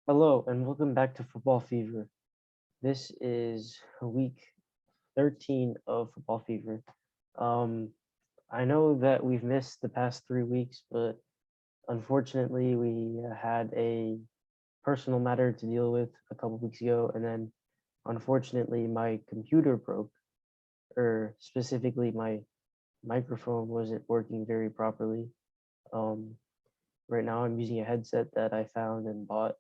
Hello and welcome back to Football Fever. This is week 13 of Football Fever. Um, I know that we've missed the past 3 weeks, but unfortunately, we had a personal matter to deal with a couple weeks ago, and then unfortunately, my computer broke, or specifically, my microphone wasn't working very properly. Um, right now, I'm using a headset that I found and bought,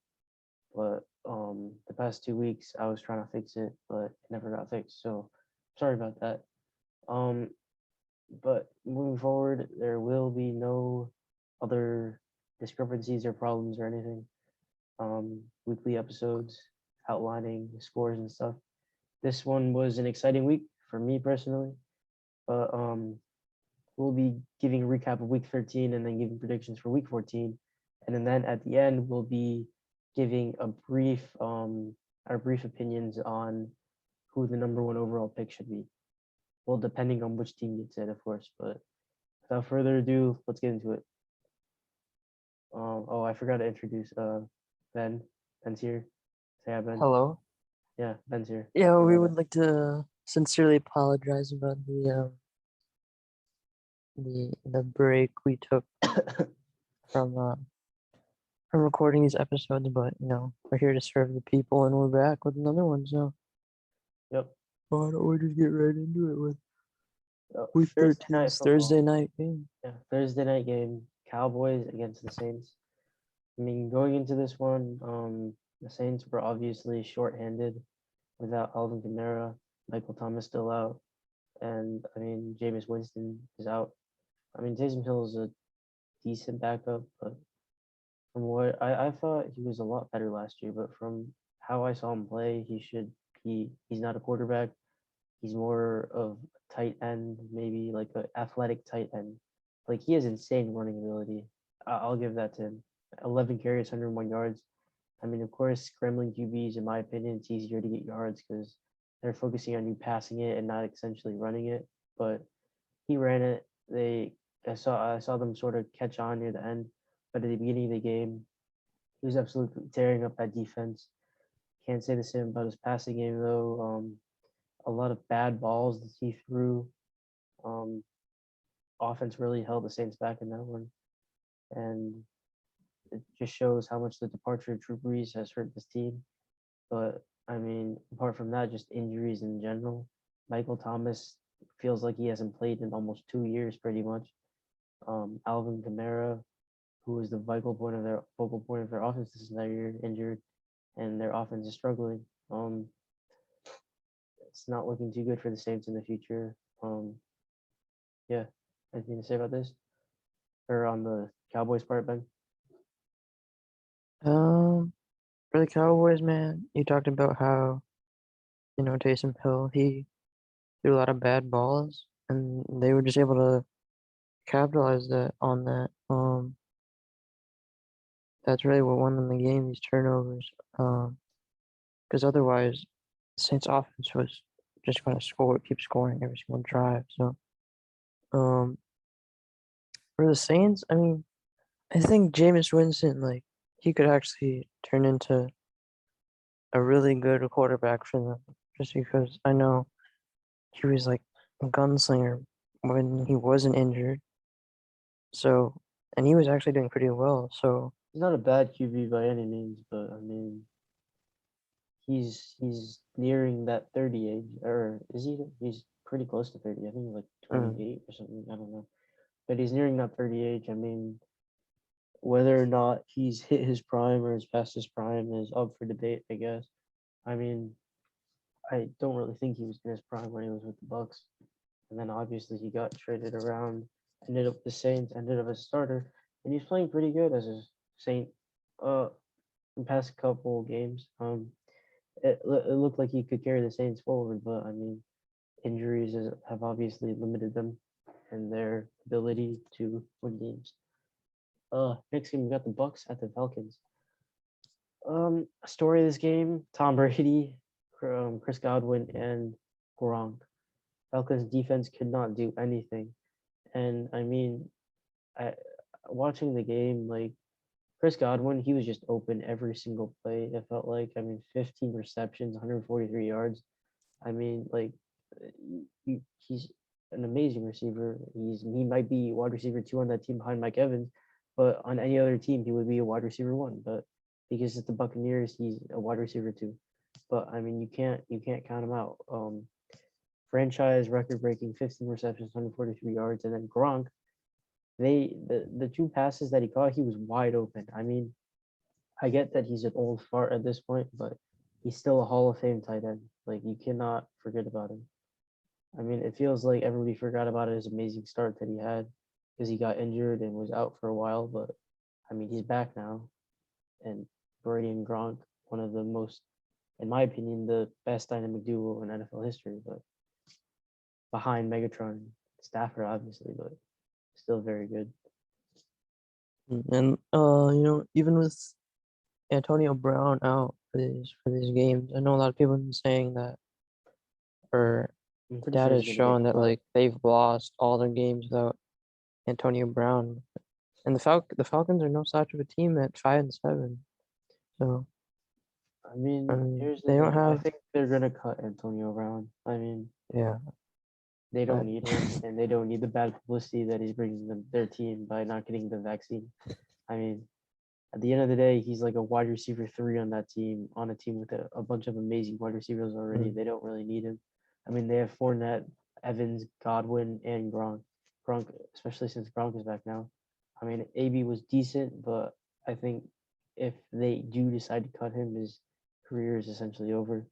but the past 2 weeks I was trying to fix it, but it never got fixed. So sorry about that. Um, but moving forward, there will be no other discrepancies or problems or anything. Weekly episodes outlining scores and stuff. This one was an exciting week for me personally, but we'll be giving a recap of week 13 and then giving predictions for week 14. And then at the end, we'll be giving a brief, our brief opinions on who the number one overall pick should be. Well, depending on which team gets it, of course. But without further ado, let's get into it. Oh, I forgot to introduce Ben. Ben's here. Say hi, Ben. Hello. Yeah, Ben's here. Yeah, Sorry we about would like to sincerely apologize about the break we took that. from uh from recording these episodes, but we're here to serve the people, and we're back with another one. So Yep. why don't we just get right into it with week Thursday night 13's football. Thursday night game? Yeah, Thursday night game. Cowboys against the Saints. I mean, going into this one, the Saints were obviously shorthanded without Alvin Kamara, Michael Thomas still out, and I mean, Jameis Winston is out. I mean, Taysom Hill is a decent backup, but from what I thought he was a lot better last year, but from how I saw him play, he's not a quarterback. He's more of a tight end, maybe like an athletic tight end. Like he has insane running ability. I'll give that to him. 11 carries, 101 yards. I mean, of course, scrambling QBs, in my opinion, it's easier to get yards because they're focusing on you passing it and not essentially running it. But he ran it. I saw them sort of catch on near the end, but at the beginning of the game, he was absolutely tearing up that defense. Can't say the same about his passing game though. A lot of bad balls that he threw. Um, Offense really held the Saints back in that one, and it just shows how much the departure of Drew Brees has hurt this team. But I mean, apart from that, just injuries in general. Michael Thomas feels like he hasn't played in almost 2 years, pretty much. Alvin Kamara, who was the focal point of their offense this entire year, injured, and their offense is struggling. It's not looking too good for the Saints in the future. Yeah, anything to say about this or on the Cowboys part, Ben? Um, for the Cowboys, man, you talked about how Taysom Hill he threw a lot of bad balls, and they were just able to capitalize that on that. That's really what won them the game. These turnovers. Because otherwise, the Saints' offense was just going to keep scoring every single drive. So, um, for the Saints, I mean, I think Jameis Winston, like, he could actually turn into a really good quarterback for them, just because I know he was like a gunslinger when he wasn't injured. So, and he was actually doing pretty well. So, He's not a bad QB by any means, but I mean, he's nearing that 30 age, or is he? He's pretty close to 30. I think he's like mm, 28 or something. I don't know, but he's nearing that 30 age. I mean, whether or not he's hit his prime or is past his prime is up for debate, I guess. I mean, I don't really think he was in his prime when he was with the Bucks, and then obviously he got traded around, ended up with the Saints, ended up as a starter, and he's playing pretty good as a Saint. In past couple games, it looked like he could carry the Saints forward, but I mean, have obviously limited them and their ability to win games. Next game we got the Bucks at the Falcons. Story of this game: Tom Brady, Chris Godwin, and Gronk. Falcons defense could not do anything, and I mean, I watching the game, like Chris Godwin, he was just open every single play. It felt like, I mean, 15 receptions, 143 yards. I mean, like, he's an amazing receiver. He might be wide receiver 2 on that team behind Mike Evans, but on any other team he would be a wide receiver 1. But because it's the Buccaneers, he's a wide receiver 2. But I mean, you can't count him out. Franchise record breaking 15 receptions, 143 yards, and then Gronk. The two passes that he caught, he was wide open. I mean, I get that he's an old fart at this point, but he's still a Hall of Fame tight end. Like, you cannot forget about him. I mean, it feels like everybody forgot about his amazing start that he had because he got injured and was out for a while. But I mean, he's back now, and Brady and Gronk, one of the most, in my opinion, the best dynamic duo in NFL history. But behind Megatron and Stafford, obviously, but still very good. And even with Antonio Brown out for these games, I know a lot of people have been saying that, or I'm pretty sure data he's has gonna shown get that cut. like they've lost all their games without Antonio Brown. And the Falcons are no slouch of a team at 5-7. So I mean, here's the they don't thing. I have, think they're gonna cut Antonio Brown. I mean, yeah, they don't but need him, and they don't need the bad publicity that he's bringing their team by not getting the vaccine. I mean, at the end of the day, he's like a wide receiver 3 on that team, on a team with a bunch of amazing wide receivers already. They don't really need him. I mean, they have Fournette, Evans, Godwin, and Gronk. Gronk, especially since Gronk is back now. I mean, AB was decent, but I think if they do decide to cut him, his career is essentially over.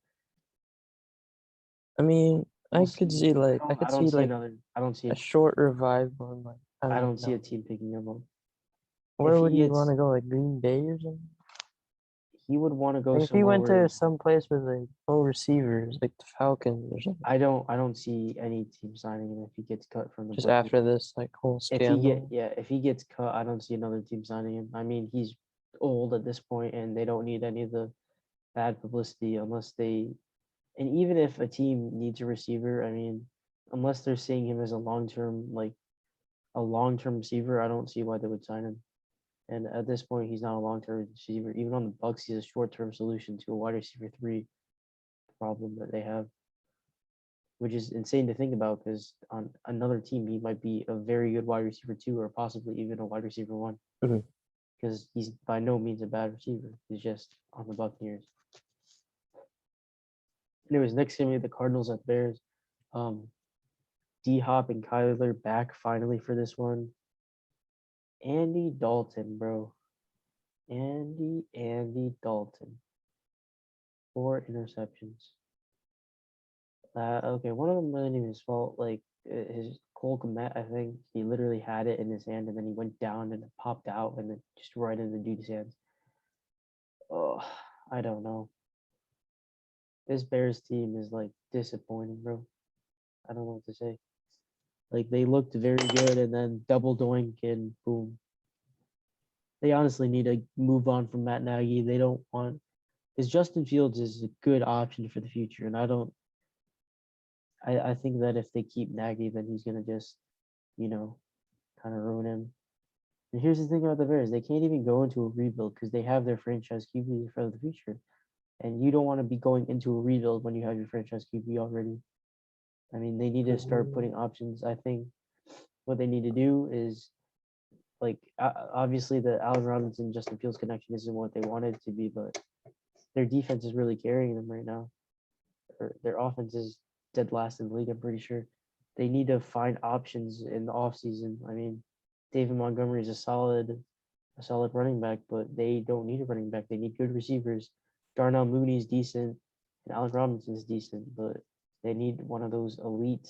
I mean, We'll I could see. see like I I could don't see see like another. I don't see. a short revival and like I I don't don't even see a know. team picking him up. If Where would he he want gets, to go? Like Green Bay or something? he would want to go Like if he somewhere went where to some place with like no receivers, like the Falcons or something, I don't see any team signing him if he gets cut from the just Buccaneers. after this like whole scandal. If he gets cut, I don't see another team signing him. I mean, he's old at this point, and they don't need any of the bad publicity unless they. And even if a team needs a receiver, I mean, unless they're seeing him as a long term receiver, I don't see why they would sign him. And at this point, he's not a long term receiver. Even on the Bucks, he's a short term solution to a wide receiver 3 problem that they have, which is insane to think about because on another team, he might be a very good wide receiver 2 or possibly even a wide receiver 1 Mhm. because he's by no means a bad receiver. He's just on the Buccaneers. Anyways, next game we have the Cardinals at Bears. D Hop and Kyler back finally for this one. Andy Dalton, bro. Andy Dalton. 4 interceptions. Okay, one of them wasn't even his fault. Like his Cole Kmet, I think he literally had it in his hand and then he went down and it popped out and then just right in the dude's hands. Oh, I don't know. This Bears team is like disappointing, bro. I don't know what to say. Like they looked very good and then double doink and boom. They honestly need to move on from Matt Nagy. They don't want because Justin Fields is a good option for the future, and I think that if they keep Nagy, then he's gonna just, you know, kind of ruin him. And here's the thing about the Bears: they can't even go into a rebuild because they have their franchise QB for the future, and you don't want to be going into a rebuild when you have your franchise QB already. I mean, they need to start putting options. I think what they need to do is like obviously the Allen Robinson Justin Fields connection isn't what they wanted it to be, but their defense is really carrying them right now. Or their offense is dead last in the league. I'm pretty sure they need to find options in the offseason. I mean, David Montgomery is a solid running back, but they don't need a running back. They need good receivers. Darnell Mooney is decent, and Allen Robinson is decent, but they need one of those elite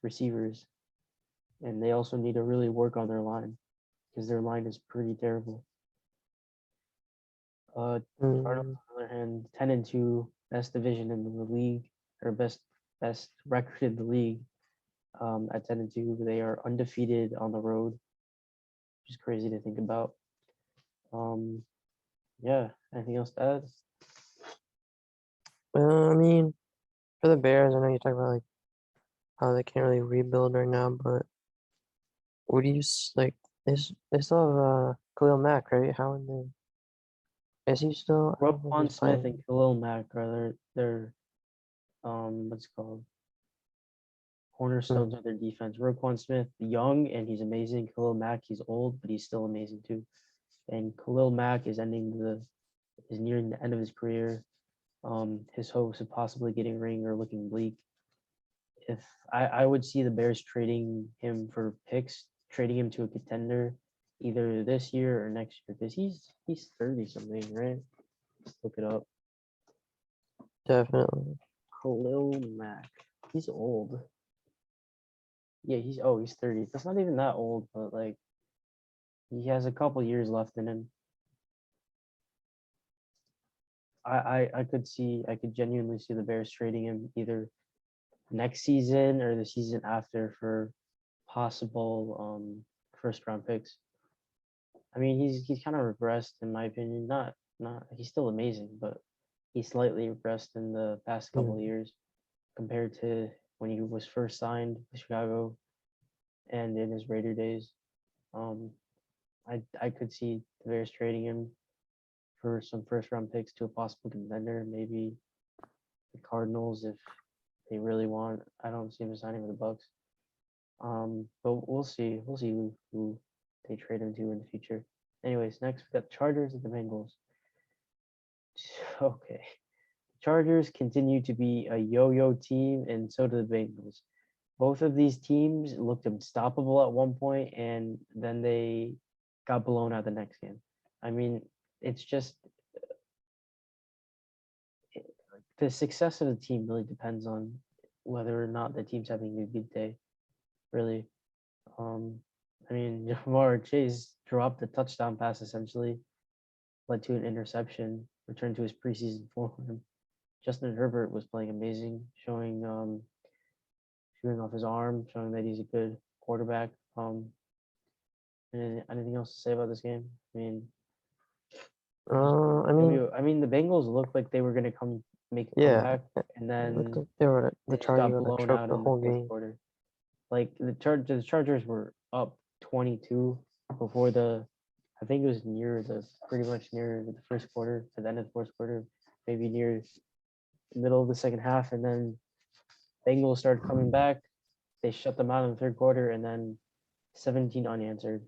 receivers, and they also need to really work on their line because their line is pretty terrible. Cardinals, Mm, on the other hand, 10-2, best division in the league, or best record in the league. At 10-2, they are undefeated on the road, which is crazy to think about. Yeah. Anything else to add? I mean, for the Bears, I know you talk about like how they can't really rebuild right now, but what do you like? They still have Khalil Mack, right? How in the is he still? I don't know if Roquan he's Smith and playing. Khalil Mack are their what's it called Hmm. cornerstones of their defense. Roquan Smith, young and he's amazing. Khalil Mack, he's old, but he's still amazing too. And Khalil Mack is nearing the end of his career. His hopes of possibly getting a ring are looking bleak. If I would see the Bears trading him for picks, trading him to a contender either this year or next year because he's 30 something, right? Let's look it up. Definitely. Khalil Mack. He's old. Yeah, he's 30. That's not even that old, but like he has a couple years left in him. I could genuinely see the Bears trading him either next season or the season after for possible first round picks. I mean, he's kind of regressed in my opinion. Not he's still amazing, but he slightly regressed in the past couple of Hmm. years compared to when he was first signed to Chicago and in his Raider days. Um, I could see the Bears trading him for some first round picks to a possible contender, maybe the Cardinals if they really want. I don't see him signing with the Bucks. But we'll see. We'll see who they trade him to in the future. Anyways, next we got Chargers and the Bengals. Okay. Chargers continue to be a yo-yo team, and so do the Bengals. Both of these teams looked unstoppable at one point, and then they got blown out the next game. I mean, it's just the success of the team really depends on whether or not the team's having a good day. Really, um, I mean, Jamar Chase dropped a touchdown pass essentially, led to an interception, returned to his preseason form. Justin Herbert was playing amazing, shooting off his arm, showing that he's a good quarterback. Anything else to say about this game? I mean, just I mean, I mean, the Bengals looked like they were gonna make a yeah, comeback, it and it looked then like they were they the just Chargers got were gonna blown choke out the in the whole fourth game. quarter. Like the Chargers were up 22 before I think it was pretty much near the first quarter, at the end of the fourth quarter, maybe near the middle of the second half, and then Bengals started coming back. They shut them out in the third quarter, and then 17 unanswered.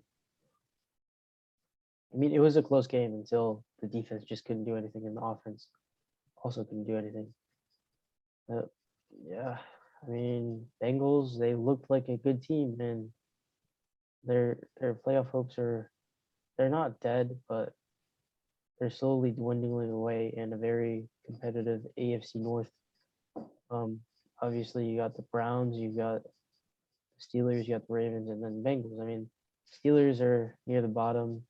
I mean, it was a close game until the defense just couldn't do anything, and the offense also couldn't do anything. But yeah, I mean, Bengals, they looked like a good team, and their playoff hopes they're not dead, but they're slowly dwindling away in a very competitive AFC North. Um, Obviously you got the Browns, you got the Steelers, you got the Ravens, and then Bengals. I mean, Steelers are near the bottom.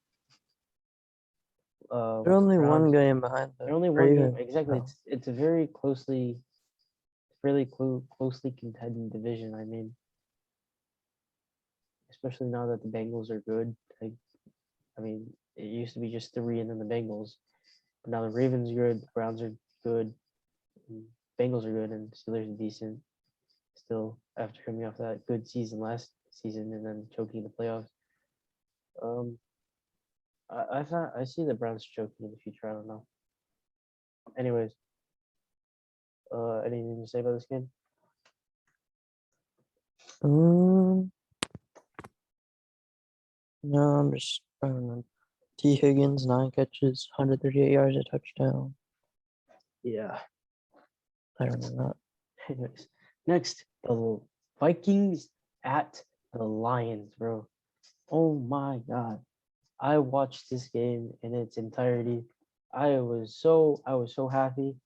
They're What's the only one Browns? game behind the They're only one game. Ravens. Exactly. So It's a closely contended division. I mean, especially now that the Bengals are good. I mean, it used to be just three and then the Bengals, but now the Ravens are good, the Browns are good, and Bengals are good, and Steelers are decent. Still, after coming off that good season last season and then choking the playoffs, um, I see the Browns choking in the future. I don't know. Anyways, anything to say about this game? um, no, I don't know. T. Higgins, 9 catches, 138 yards, a touchdown. Yeah. I don't know that. Anyways, next the Vikings at the Lions, bro. Oh my god. I watched this game in its entirety. I was so happy.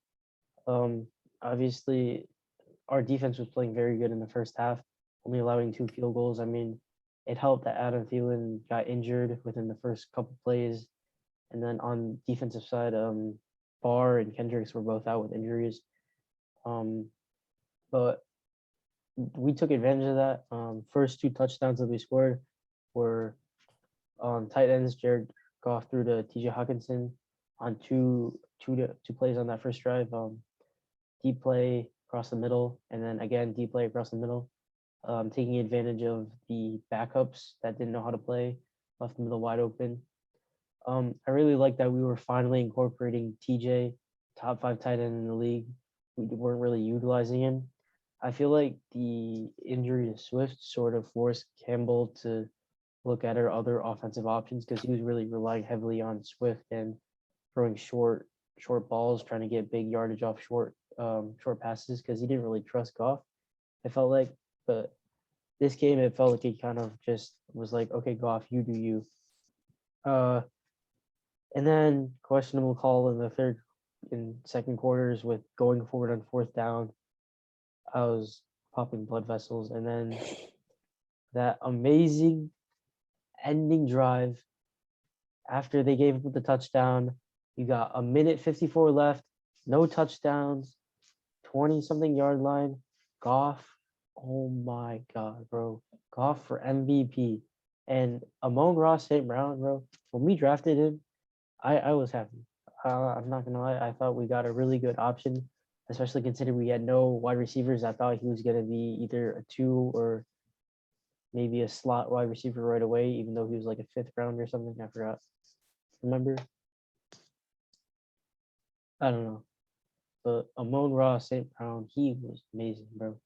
Um Obviously our defense was playing very good in the first half, only allowing 2 field goals. I mean, it helped that Adam Thielen got injured within the first couple plays. And then on defensive side, Barr and Kendricks were both out with injuries. Um, but we took advantage of that. First 2 touchdowns that we scored were tight ends. Jared Goff threw to TJ Hawkinson on two plays on that first drive. Deep play across the middle, and then again deep play across the middle. Taking advantage of the backups that didn't know how to play. left the middle wide open. I really like that we were finally incorporating TJ, top 5 tight end in the league. We weren't really utilizing him. I feel like the injury to Swift sort of forced Campbell to look at our other offensive options because he was really relying heavily on Swift and throwing short balls, trying to get big yardage off short passes because he didn't really trust Goff. It felt like, but this game it felt like he kind of just was like, okay, Goff, you do you. And then questionable call in the second quarters with going forward on fourth down. I was popping blood vessels, and then that amazing ending drive after they gave up the touchdown. You got a minute 54 left, no touchdowns, 20 something yard line. Goff, oh my God, bro. Goff for MVP. And Amon-Ra St. Brown, bro, when we drafted him, I was happy. I'm not gonna lie. I thought we got a really good option, especially considering we had no wide receivers. I thought he was gonna be either a 2 or maybe a slot wide receiver right away, even though he was like a 5th round or something. I forgot. Remember? I don't know. But Amon-Ra St. Brown, he was amazing, bro.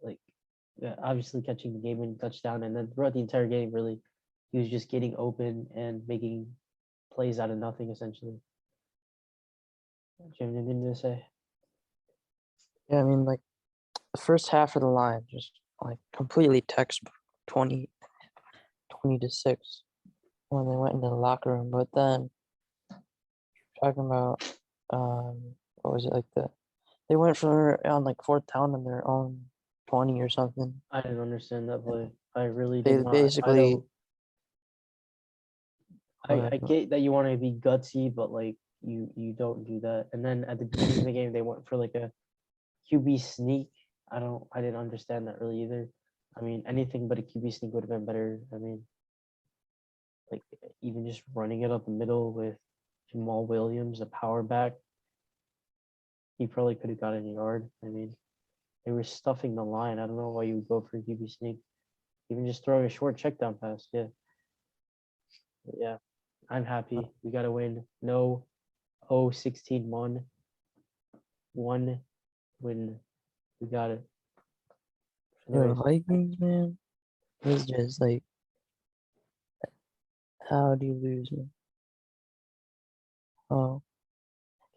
Like, yeah, obviously catching the game-winning touchdown, and then throughout the entire game, really, he was just getting open and making plays out of nothing, essentially. Jim, anything to say? Yeah, I mean, like the first half of the line just like completely textbook 20 to 6 when they went into the locker room. But then talking about what was it like they went for on like fourth down on their own 20 or something. I didn't understand that play. I really They did not. basically I get that you want to be gutsy, but like you don't do that. And then at the beginning of the game, they went for like a QB sneak. I didn't understand that really either. I mean, anything but a QB sneak would have been better. I mean, like even just running it up the middle with Jamal Williams, a power back, he probably could have gotten a yard. I mean, they were stuffing the line. I don't know why you would go for a QB sneak. Even just throwing a short check down pass. Yeah. But yeah. I'm happy. We got to win. No 16-1. One win. We got it. the Vikings, man, was just like, how do you lose, man? Oh,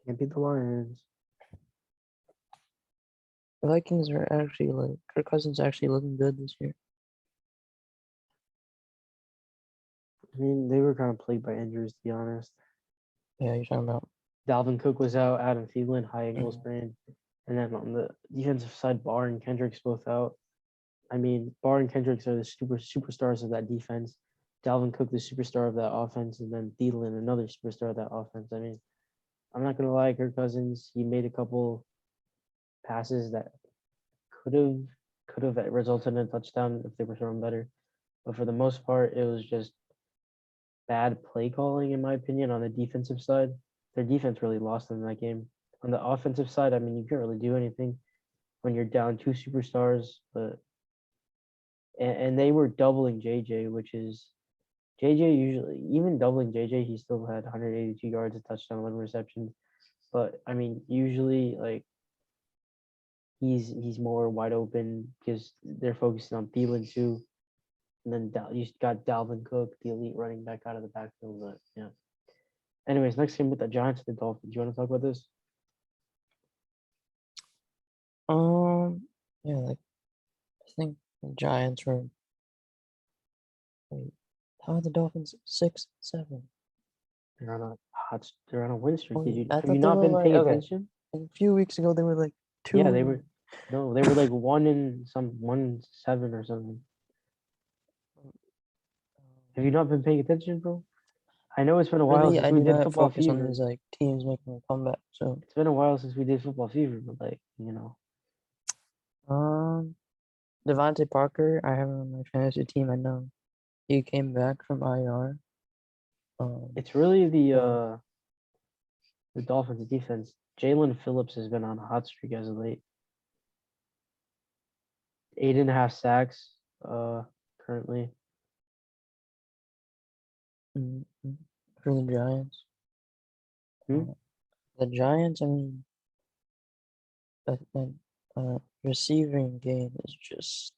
Can't beat the Lions. the Vikings are actually like Kirk Cousins actually looking good this year. I mean, they were kind of plagued by injuries, to be honest. Yeah, you're talking about. Dalvin Cook was out, Adam Thielen, high ankle sprain. And then on the defensive side, Barr and Kendricks both out. I mean, Barr and Kendricks are the superstars of that defense. Dalvin Cook, the superstar of that offense, and then Thielen, another superstar of that offense. I mean, I'm not gonna lie, Kirk Cousins, he made a couple passes that could have resulted in a touchdown if they were thrown better. But for the most part, it was just bad play calling, in my opinion, on the defensive side. Their defense really lost them in that game. On the offensive side, I mean, you can't really do anything when you're down 2 superstars, but and they were doubling JJ, which is JJ usually, even doubling JJ, he still had 182 yards, a touchdown, 11 receptions. But I mean, usually like he's more wide open because they're focusing on Thielen too. And then you got Dalvin Cook, the elite running back out of the backfield. But yeah. Anyways, next game with the Giants and the Dolphins. You want to talk about this? Yeah, like I think the Giants were. Wait, how are the Dolphins 6-7? They're on a win streak. Wait, I Have you thought they not were been like paying okay. attention? A few weeks ago they were like 2. Yeah, they were. No, they were like 1-7 or something. Have you not been paying attention, bro? I know it's been a while Really, since I we do did not football focus on fever. these like teams making a comeback. So It's been a while since we did football fever, but like, Devontae Parker, I have him on my fantasy team. I know he came back from IR. it's really So the Dolphins defense. Jalen Phillips has been on a hot streak as of late. 8.5 sacks, currently. mm, mm, for the Giants. Hmm? The Giants, I mean, the receiving game is just.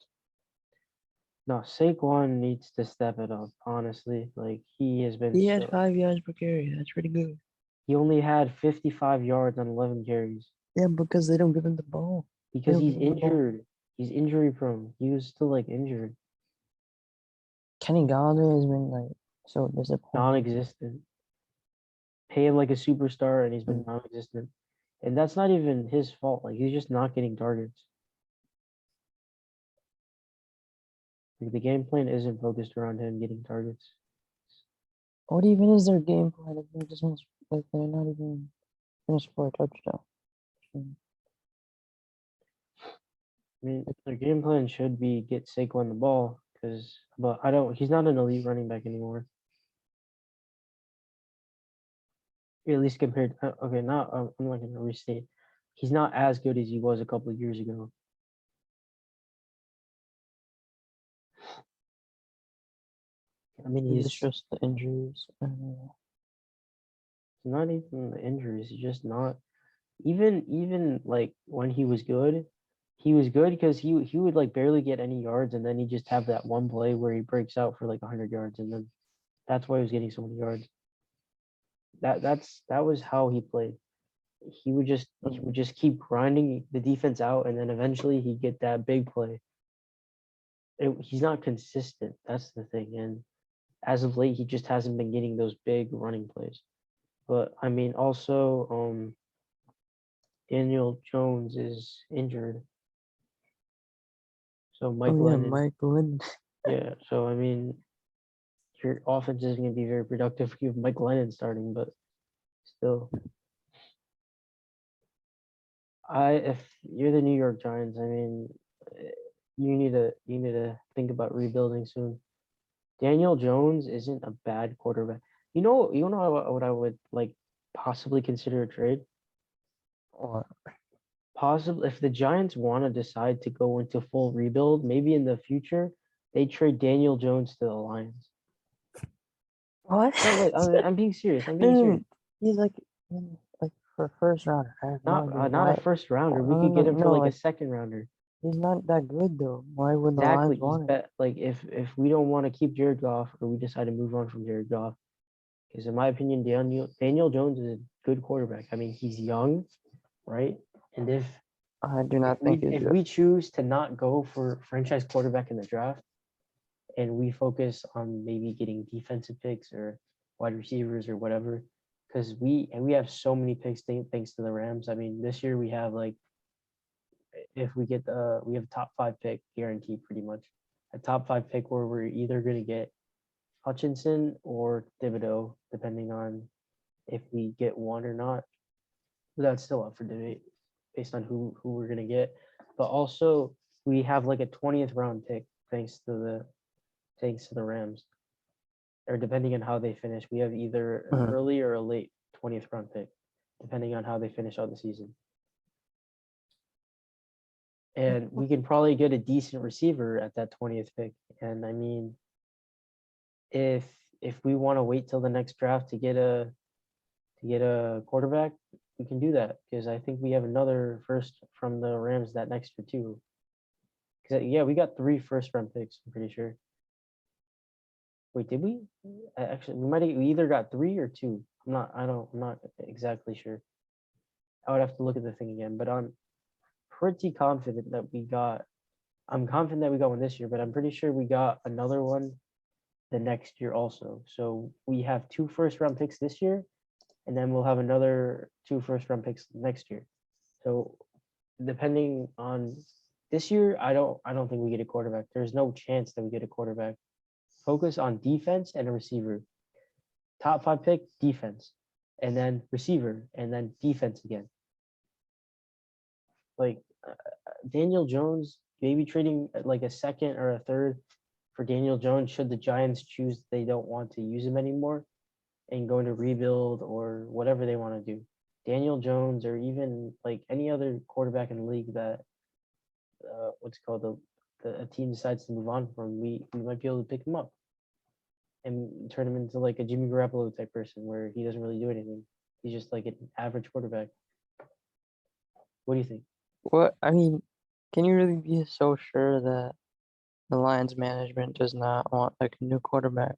No, Saquon needs to step it up, honestly. Like, he has been He had so. 5 yards per carry. That's pretty good. He only had 55 yards on 11 carries Yeah, because they don't give him the ball. They because don't he's give him the ball. injured. He's injury prone. He was still, like, injured, Kenny Galladay has been like so disappointing. non-existent. Pay him like a superstar, and he's been Mm. non-existent. And that's not even his fault. Like, he's just not getting targets. Like, the game plan isn't focused around him getting targets. What even is their game plan if they just like they're not even gonna score a touchdown? Mm. I mean, their game plan should be get Saquon the ball, but I don't. He's not an elite running back anymore. At least compared. Okay, not. I'm not gonna restate. He's not as good as he was a couple of years ago. I mean, Maybe it's he's just the injuries. I don't know. not even the injuries. He's just not. Even like when he was good because he would like barely get any yards, and then he just have that one play where he breaks out for like 100 yards, and then that's why he was getting so many yards. That was how he played. He Mm. would just keep grinding the defense out, and then eventually he'd get that big play. He's not consistent. That's the thing, and as of late, he just hasn't been getting those big running plays. But I mean, also, Daniel Jones is injured, so Oh Mike yeah, Lennon. Mike Lynn. Yeah, so I mean, your offense isn't going to be very productive if you have Mike Lennon starting, but still, if you're the New York Giants, I mean, you need to think about rebuilding soon. Daniel Jones isn't a bad quarterback. You know what I would like possibly consider a trade? Or Possibly if the Giants want to decide to go into full rebuild, maybe in the future, they trade Daniel Jones to the Lions. what? No, like I'm being serious. I'm No, being no, serious. no. He's like for a first rounder. I have no idea Not a why. first rounder. Oh, We no, no, could no, get him for no. like a Like second rounder. he's not that good though. Why would the Exactly. Lions He's want him? bet like if we don't want to keep Jared Goff or we decide to move on from Jared Goff, because in my opinion, Daniel Jones is a good quarterback. I mean, he's young, right? And I do not think he's if good. we choose to not go for franchise quarterback in the draft and we focus on maybe getting defensive picks or wide receivers or whatever, because we have so many picks thanks to the Rams. I mean, this year we have like if we get we have a top 5 pick guaranteed pretty much. A top 5 pick where we're either going to get Hutchinson or Thibodeau, depending on if we get one or not. But that's still up for debate based on who we're gonna get. But also we have like a 20th round pick thanks to the Rams. Or depending on how they finish, we have either an Mhm. early or a late 20th round pick, depending on how they finish out the season. And we can probably get a decent receiver at that 20th pick. And I mean, if if we want to wait till the next draft to get a quarterback, we can do that because I think we have another first from the Rams that next year too. Because yeah, we got 3 first round picks. I'm pretty sure. Wait, did we? Actually, we either got 3 or 2. I'm not exactly sure. I would have to look at the thing again, but I'm pretty confident that we got. I'm confident that we got one this year, but I'm pretty sure we got another one the next year also. So we have 2 first round picks this year, and then we'll have another 2 first round picks next year. So depending on this year, I don't think we get a quarterback. There's no chance that we get a quarterback. Focus on defense and a receiver. Top 5 pick, defense, and then receiver, and then defense again. Like Daniel Jones, maybe trading like a second or a third for Daniel Jones should the Giants choose they don't want to use him anymore and go into rebuild or whatever they want to do. Daniel Jones or even like any other quarterback in the league that what's called a team decides to move on from, we might be able to pick him up. and turn him into like a Jimmy Garoppolo type person where he doesn't really do anything. He's just like an average quarterback. What do you think? What I mean, can you really be so sure that the Lions management does not want like a new quarterback,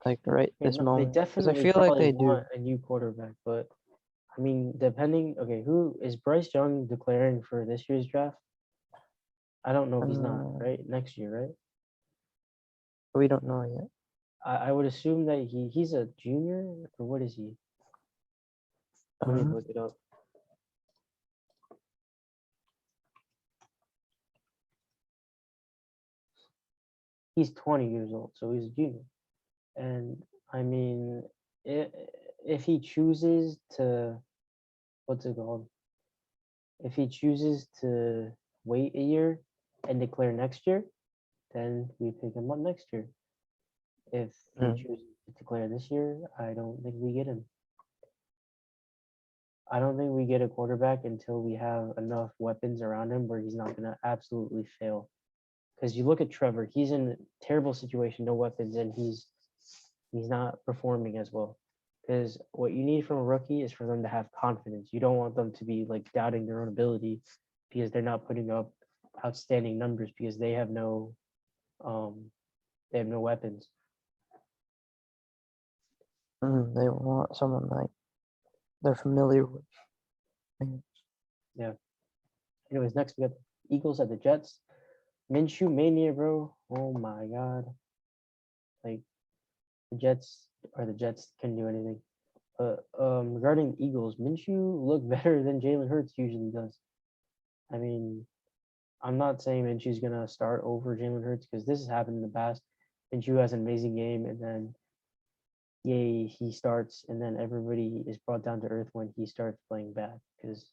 like right Yeah, this no, they moment? Because I definitely feel like probably they do. want a new quarterback, but I mean, depending. Okay, who is Bryce Young declaring for this year's draft? I don't know if he's not, Uh, right? Next year, right? we don't know yet. I would assume that he's a junior or what is he? Let me Uh, look it up. He's 20 years old, so he's a junior. And I mean, I if he chooses to, what's it called? If he chooses to wait a year and declare next year, then we pick him up next year. If he mm, chooses to declare this year, I don't think we get him. I don't think we get a quarterback until we have enough weapons around him where he's not going to absolutely fail. Because you look at Trevor, he's in a terrible situation, no weapons, and he's not performing as well. Because what you need from a rookie is for them to have confidence. You don't want them to be like doubting their own ability because they're not putting up outstanding numbers because um they have no weapons. they want someone like they're familiar with. And Yeah. Anyways, next we got the Eagles at the Jets. Minshew mania, bro. Oh my god. Like the Jets can do anything. Regarding the Eagles, Minshew looked better than Jalen Hurts usually does. I mean, I'm not saying Minshew's gonna start over Jalen Hurts because this has happened in the past. Minshew has an amazing game, and then yay, he starts, and then everybody is brought down to earth when he starts playing bad because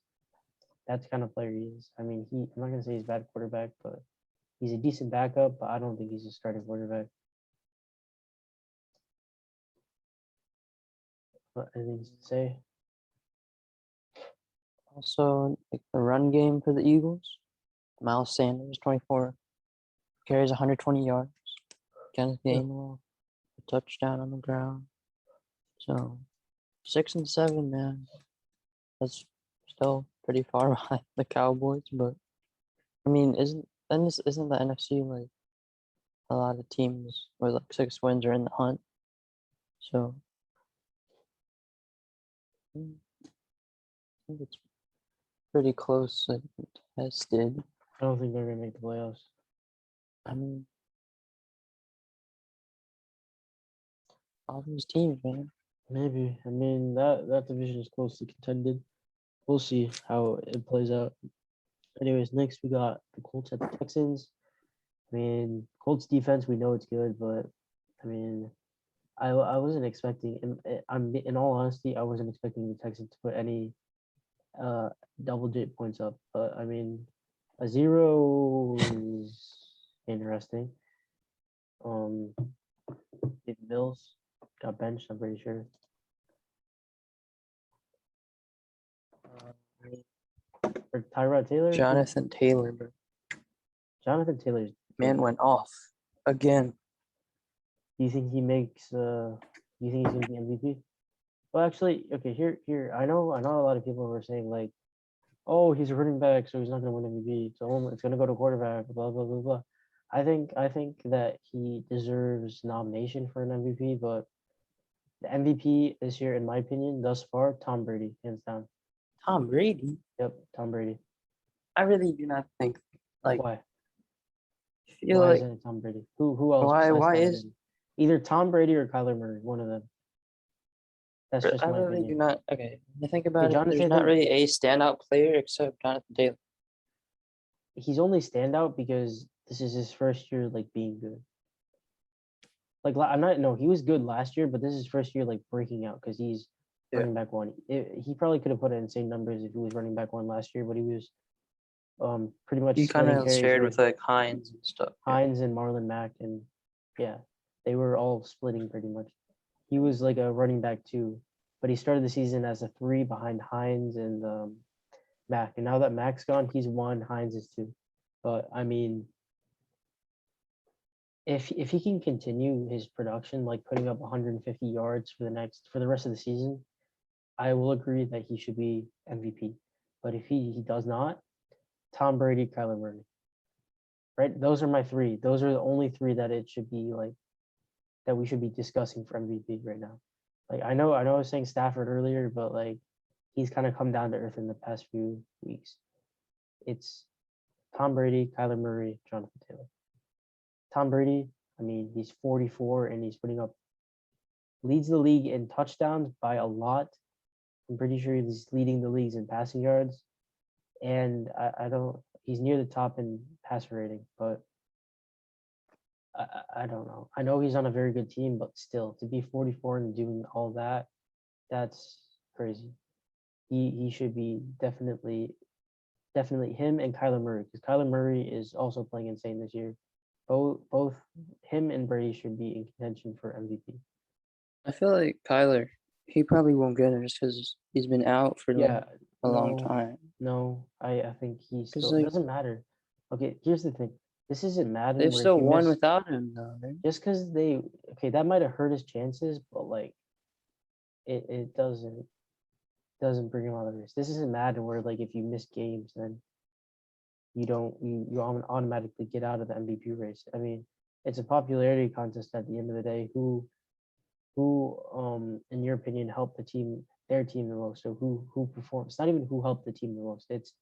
that's the kind of player he is. I mean, I'm not gonna say he's a bad quarterback, but he's a decent backup. But I don't think he's a starting quarterback. But anything to say? also, like the run game for the Eagles, Miles Sanders, 24 carries 120 yards. Kenneth Yeah. Gainwell, a touchdown on the ground. So 6-7, man. That's still pretty far behind the Cowboys, but I mean, isn't the NFC like a lot of teams with like 6 wins are in the hunt? So I think it's pretty close and tested. I don't think they're gonna make the playoffs. I mean, all these teams, man. Maybe. I mean that division is closely contended. We'll see how it plays out. Anyways, next we got the Colts at the Texans. I mean, Colts defense, we know it's good, but I mean, I wasn't expecting. I'm in all honesty, I wasn't expecting the Texans to put any uh double-digit points up. But I mean, a 0 is interesting. Um, Dave Mills got benched. I'm pretty sure. Or Tyrod Taylor. Jonathan Taylor, bro. Jonathan Taylor's good. Man went off again. Do you think he makes? You think he's gonna be MVP? Well, actually, okay. Here. I know. A lot of people were saying like, "Oh, he's a running back, so he's not gonna win MVP. So it's gonna go to quarterback." Blah blah blah blah. I think that he deserves nomination for an MVP, but the MVP this year, in my opinion, thus far, Tom Brady, hands down. Tom Brady. Yep, Tom Brady. I really do not think like Why? feel Why like isn't it Tom Brady? Who else besides why Tom is Brady? Either Tom Brady or Kyler Murray, one of them. That's just I my really do opinion. not. Okay, when you think Okay, about it, there's not Jonathan, really a standout player except Jonathan Taylor. he's only standout because this is his first year like being good. Like I'm not no, he was good last year, but this is his first year like breaking out because he's Yeah. running back one. He probably could have put insane numbers if he was running back one last year, but he was pretty much He kind splitting of carries shared with with like Hines and stuff. Yeah. Hines and Marlon Mack, and yeah, they were all splitting pretty much. He was like a running back too, but he started the season as a 3 behind Hines and Mack, and now that Mack's gone, he's 1, Hines is 2. But I mean, if he can continue his production, like putting up 150 yards for the rest of the season, I will agree that he should be MVP. But if he does not, Tom Brady, Kyler Murray. Right? Those are my three. Those are the only three that it should be like that we should be discussing for MVP right now. Like I was saying Stafford earlier, but like he's kind of come down to earth in the past few weeks. It's Tom Brady, Kyler Murray, Jonathan Taylor. Tom Brady, I mean, he's 44 and he's leads the league in touchdowns by a lot. I'm pretty sure he's leading the leagues in passing yards. And I don't, he's near the top in passer rating, but I don't know. I know he's on a very good team, but still, to be 44 and doing all that, that's crazy. He should be definitely him and Kyler Murray, because Kyler Murray is also playing insane this year. Both him and Brady should be in contention for MVP. I feel like Kyler, he probably won't get it just because he's been out for Yeah, a long no, time. no, I think he 'Cause, still, it like, doesn't matter. Okay, here's the thing. This isn't Madden They've where if still you won miss, without him though, right? just because okay, that might have hurt his chances, but like it doesn't bring him out of the race. This isn't Madden where like if you miss games, then you automatically get out of the MVP race. I mean, it's a popularity contest at the end of the day. Who in your opinion helped their team the most? So who performed? It's not even who helped the team the most. It's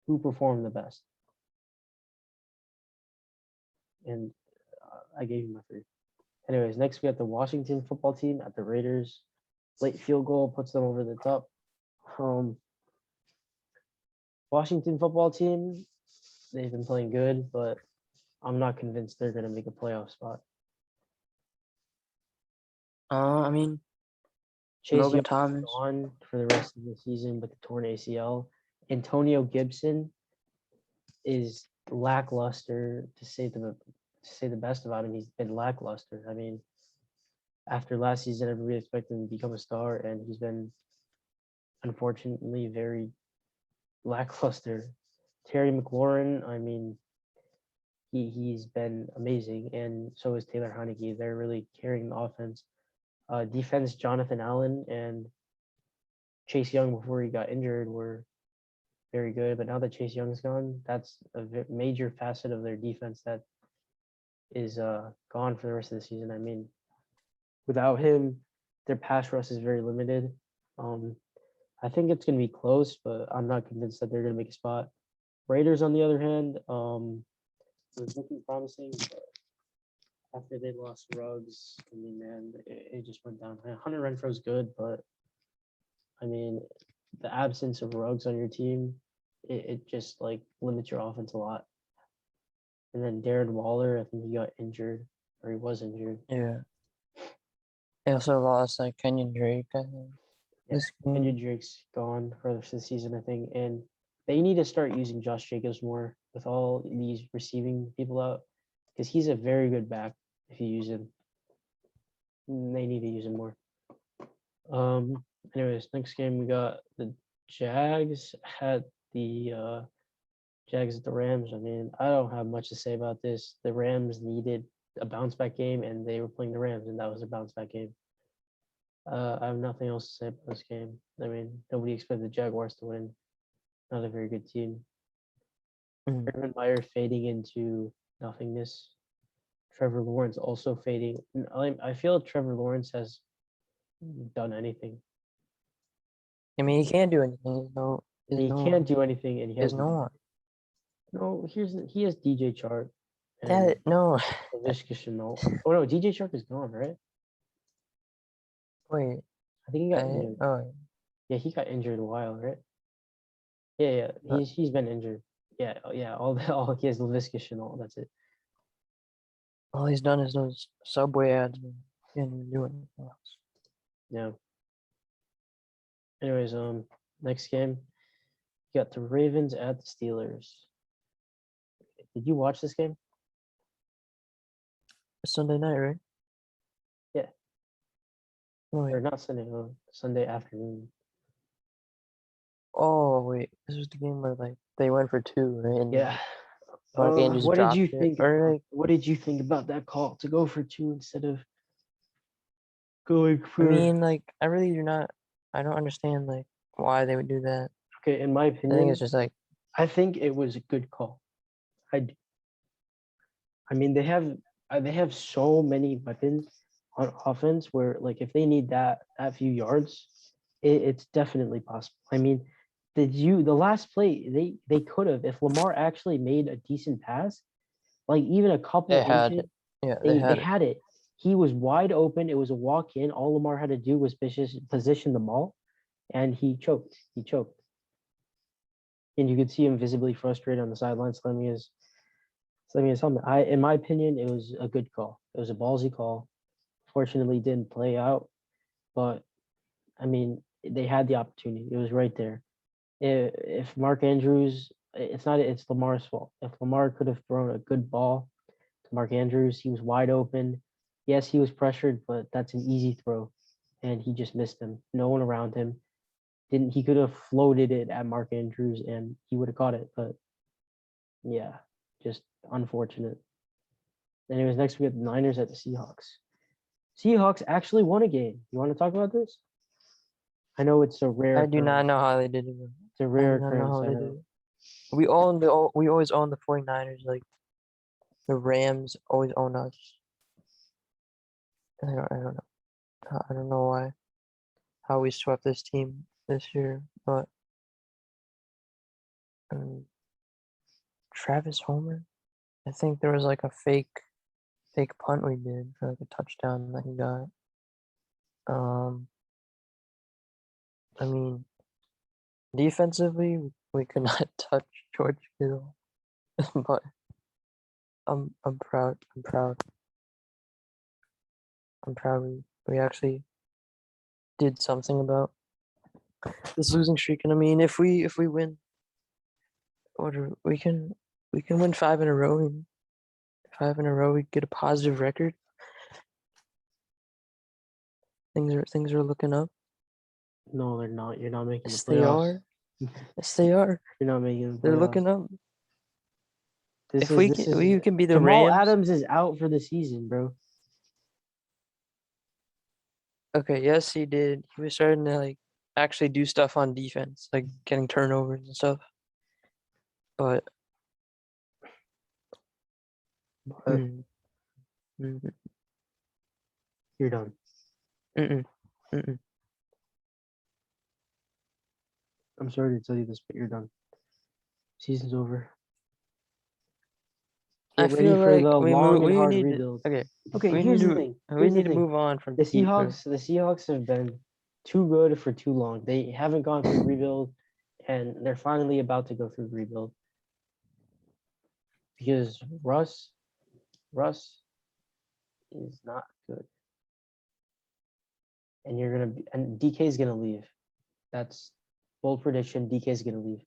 who performed the best. And I gave you my three. Anyways, next we got the Washington football team at the Raiders. Late field goal puts them over the top. Washington football team, they've been playing good, but I'm not convinced they're going to make a playoff spot. I mean, Chase Logan Young Thomas. gone for the rest of the season with the torn ACL. Antonio Gibson is lackluster to say the best about him. He's been lackluster. I mean, after last season, everybody expected him to become a star, and he's been unfortunately very lackluster. Terry McLaurin, I mean, he's been amazing, and so is Taylor Heineke. They're really carrying the offense. Defense, Jonathan Allen and Chase Young before he got injured were very good, but now that Chase Young's gone, that's a major facet of their defense that is gone for the rest of the season. I mean, without him, their pass rush is very limited. I think it's going to be close, but I'm not convinced that they're going to make a spot. Raiders, on the other hand, was looking promising, but after they lost Ruggs, I mean, man, it just went down. Hunter Renfro's good, but I mean, the absence of Ruggs on your team, it just like limits your offense a lot. And then Darren Waller, I think he got injured, or he was injured. Yeah. They also lost like Kenyon Drake, I think. Yeah, Kenyon Drake's gone for the season, I think, and they need to start using Josh Jacobs more with all these receiving people out, because he's a very good back if you use him. They need to use him more. Anyways, next game we got the Jags at the Jags at the Rams. I mean, I don't have much to say about this. The Rams needed a bounce back game, and they were playing the Rams, and that was a bounce back game. I have nothing else to say about this game. I mean, nobody expected the Jaguars to win. Not a very good team. Urban Meyer fading into nothingness. Trevor Lawrence also fading. I feel Trevor Lawrence has done anything. I mean, he can't do anything. He can't do anything, and he has no one. No, he has DJ Chark. That no. Vishka Chenault. Oh no, DJ Chark is gone, right? Wait. I think he got injured. Oh. Yeah, he got injured a while, right? Yeah. He's been injured. Yeah. All he has Laviska Chenault. That's it. All he's done is those Subway ads. And he didn't even do anything else. Yeah. Anyways, next game, you got the Ravens at the Steelers. Did you watch this game? It's Sunday night, right? Yeah. Wait. Or not Sunday, Sunday afternoon. Oh wait, this was the game where like they went for two, right? And Yeah. Mark Andrews What did dropped you it. think? Or like, What did you think about that call to go for 2 instead of going I for? mean, like, I don't understand like why they would do that. Okay, in my I think opinion, it's just like, I think it was a good call. I, d- I mean, they have so many weapons on offense where, like, if they need that few yards, it's definitely possible. I mean, the last play they could have, if Lamar actually made a decent pass, like even a couple they had inches, it. Yeah, they they had it. had it. He was wide open. It was a walk in. All Lamar had to do was position the ball, and he choked. He choked, and you could see him visibly frustrated on the sideline, slamming his helmet. In my opinion, it was a good call. It was a ballsy call. Fortunately, it didn't play out, but I mean, they had the opportunity. It was right there. If Mark Andrews, it's Lamar's fault. If Lamar could have thrown a good ball to Mark Andrews, he was wide open. Yes, he was pressured, but that's an easy throw, and he just missed him. No one around him. Didn't He could have floated it at Mark Andrews and he would have caught it, but yeah, just unfortunate. Anyways, next we got the Niners at the Seahawks. Seahawks actually won a game. You want to talk about this? I know it's a rare I do not occurrence. know how they did it. It's a I rare do not know occurrence. how I they did know. it. We always own the 49ers. Like the Rams always own us. I don't know. I don't know why. How we swept this team this year, but um, Travis Homer. I think there was like a fake punt we did for like a touchdown that he got. Um, I mean, defensively, we could not touch George Kittle, but I'm proud. I'm proud. I'm proud we actually did something about this losing streak. And I mean, if we win, we can win 5 in a row. And 5 in a row, we get a positive record. Things are looking up. No, they're not. You're not making the Yes, they playoffs. are. Yes, they are. You're not making the They're playoffs. looking up. This If is this is we can be the Jamal Rams. Adams is out for the season, bro. Okay, yes, he did. He was starting to like actually do stuff on defense, like getting turnovers and stuff. But But mm, mm, you're done. mm, mm. I'm sorry to tell you this, but you're done. Season's over. I Get ready feel for like the long and we hard need to, rebuild. okay. Okay, We here's need the to thing. we Here's the need to thing. move on from The Pete, bro. Seahawks have been too good for too long. They haven't gone through rebuild, and they're finally about to go through rebuild because Russ is not good, and DK is gonna leave. That's bold prediction. DK is gonna leave.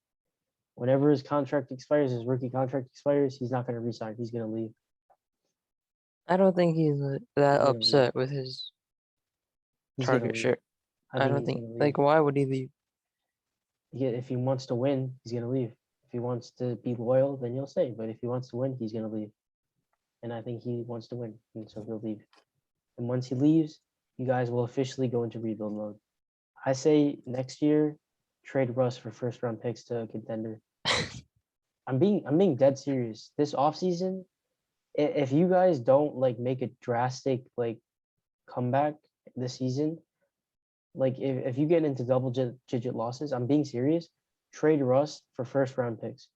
Whenever his contract expires, his rookie contract expires, he's not gonna resign. He's gonna leave. I don't think he's that He's gonna leave. upset with his He's gonna target leave. share. I I think don't he's think gonna leave. like why would he leave? If he wants to win, he's gonna leave. If he wants to be loyal, then he'll stay. But if he wants to win, he's gonna leave. And I think he wants to win, and so he'll leave. And once he leaves, you guys will officially go into rebuild mode. I say next year, trade Russ for first round picks to a contender. I'm being dead serious. This offseason, if you guys don't like make a drastic like comeback this season, like if you get into double digit losses, I'm being serious. Trade Russ for first round picks.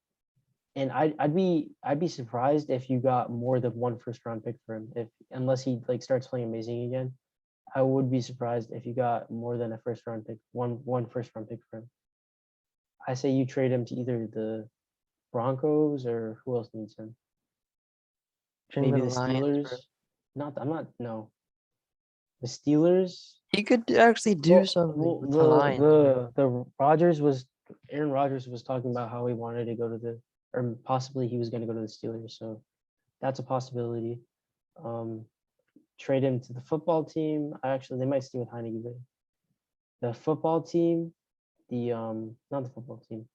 And I'd be surprised if you got more than one first round pick for him, if unless he like starts playing amazing again. I would be surprised if you got more than a first round pick, one first round pick for him. I say you trade him to either the Broncos or who else needs him? Bring Maybe the the Lions, bro. Steelers. I'm not no. The Steelers. He could actually do something with the Lions, bro. The Aaron Rodgers was talking about how he wanted to go to the or possibly he was going to go to the Steelers. So that's a possibility. Um, Trade him to the football team. Actually, they might stay with Heineke. But the football team, not the football team,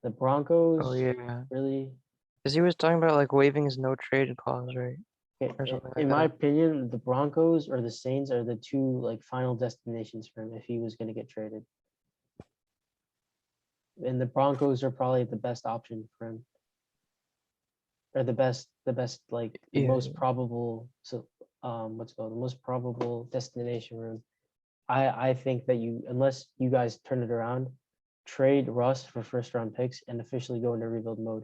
the Oh Broncos. yeah. Really, Because he was talking about like waiving his no trade clause, right? Okay, Or something in like my that. opinion, the Broncos or the Saints are the two like final destinations for him if he was going to get traded. And the Broncos are probably the best option for him, or the Yeah. most probable. So, what's it called? The most probable destination for him. I think that unless you guys turn it around, trade Russ for first round picks and officially go into rebuild mode.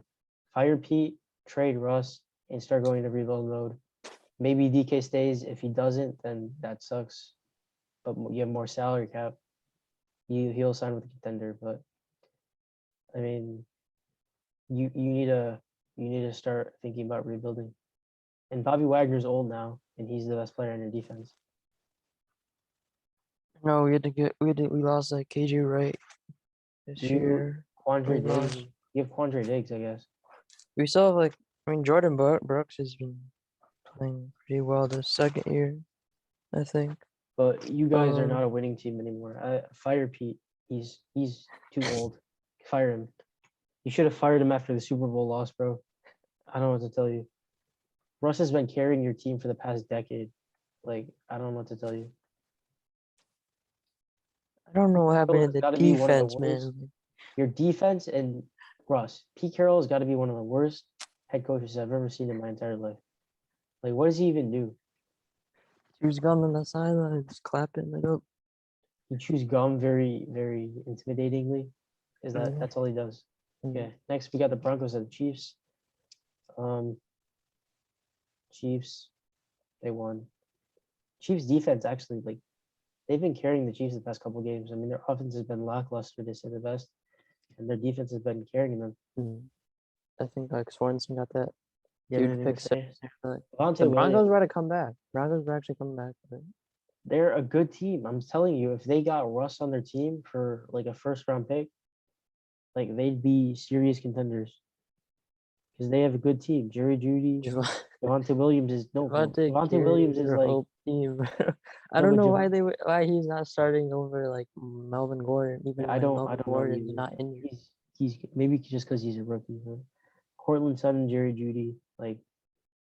Fire Pete, trade Russ, and start going into rebuild mode. Maybe DK stays. If he doesn't, then that sucks. But you have more salary cap. He'll sign with a contender. But I mean, you need to start thinking about rebuilding. And Bobby Wagner's old now, and he's the best player on your defense. No, we lost like KJ Wright this year. Quandre We lost. Diggs. You have Quandre Diggs, I guess. We still have like, I mean, Jordan Brooks has been playing pretty well this second year, I think. But you guys are Um, not a winning team anymore. Fire Pete. He's too old. Fire him. You should have fired him after the Super Bowl loss, bro. I don't know what to tell you. Russ has been carrying your team for the past decade. Like, I don't know what to tell you. I don't know what Carroll happened has in got the to be one of the defense, worst. man. Your defense and Russ. Pete Carroll has got to be one of the worst head coaches I've ever seen in my entire life. Like, what does he even do? He was gone on the sidelines, clapping it up. He chews gum very, very intimidatingly. That's all he does? Okay. Next, we got the Broncos and the Chiefs. Chiefs, they won. Chiefs defense actually, like, they've been carrying the Chiefs the past couple games. I mean, their offense has been lackluster, to say the best, and their defense has been carrying them. I think like Swanson got that Yeah, huge anything pick to say? six. The Devontae Broncos Williams, were to come back. Broncos were actually coming back. But they're a good team. I'm telling you, if they got Russ on their team for like a first round pick, like they'd be serious contenders because they have a good team. Jerry Judy, Devontae Williams is no, bro. Devontae Devontae carried Williams is their like whole team. I no, don't but know why he's not starting over like Melvin Gordon, even I when don't Melvin know Gordon's either. not injured. He's maybe just because he's a rookie. Huh? Cortland Sutton, Jerry Judy, like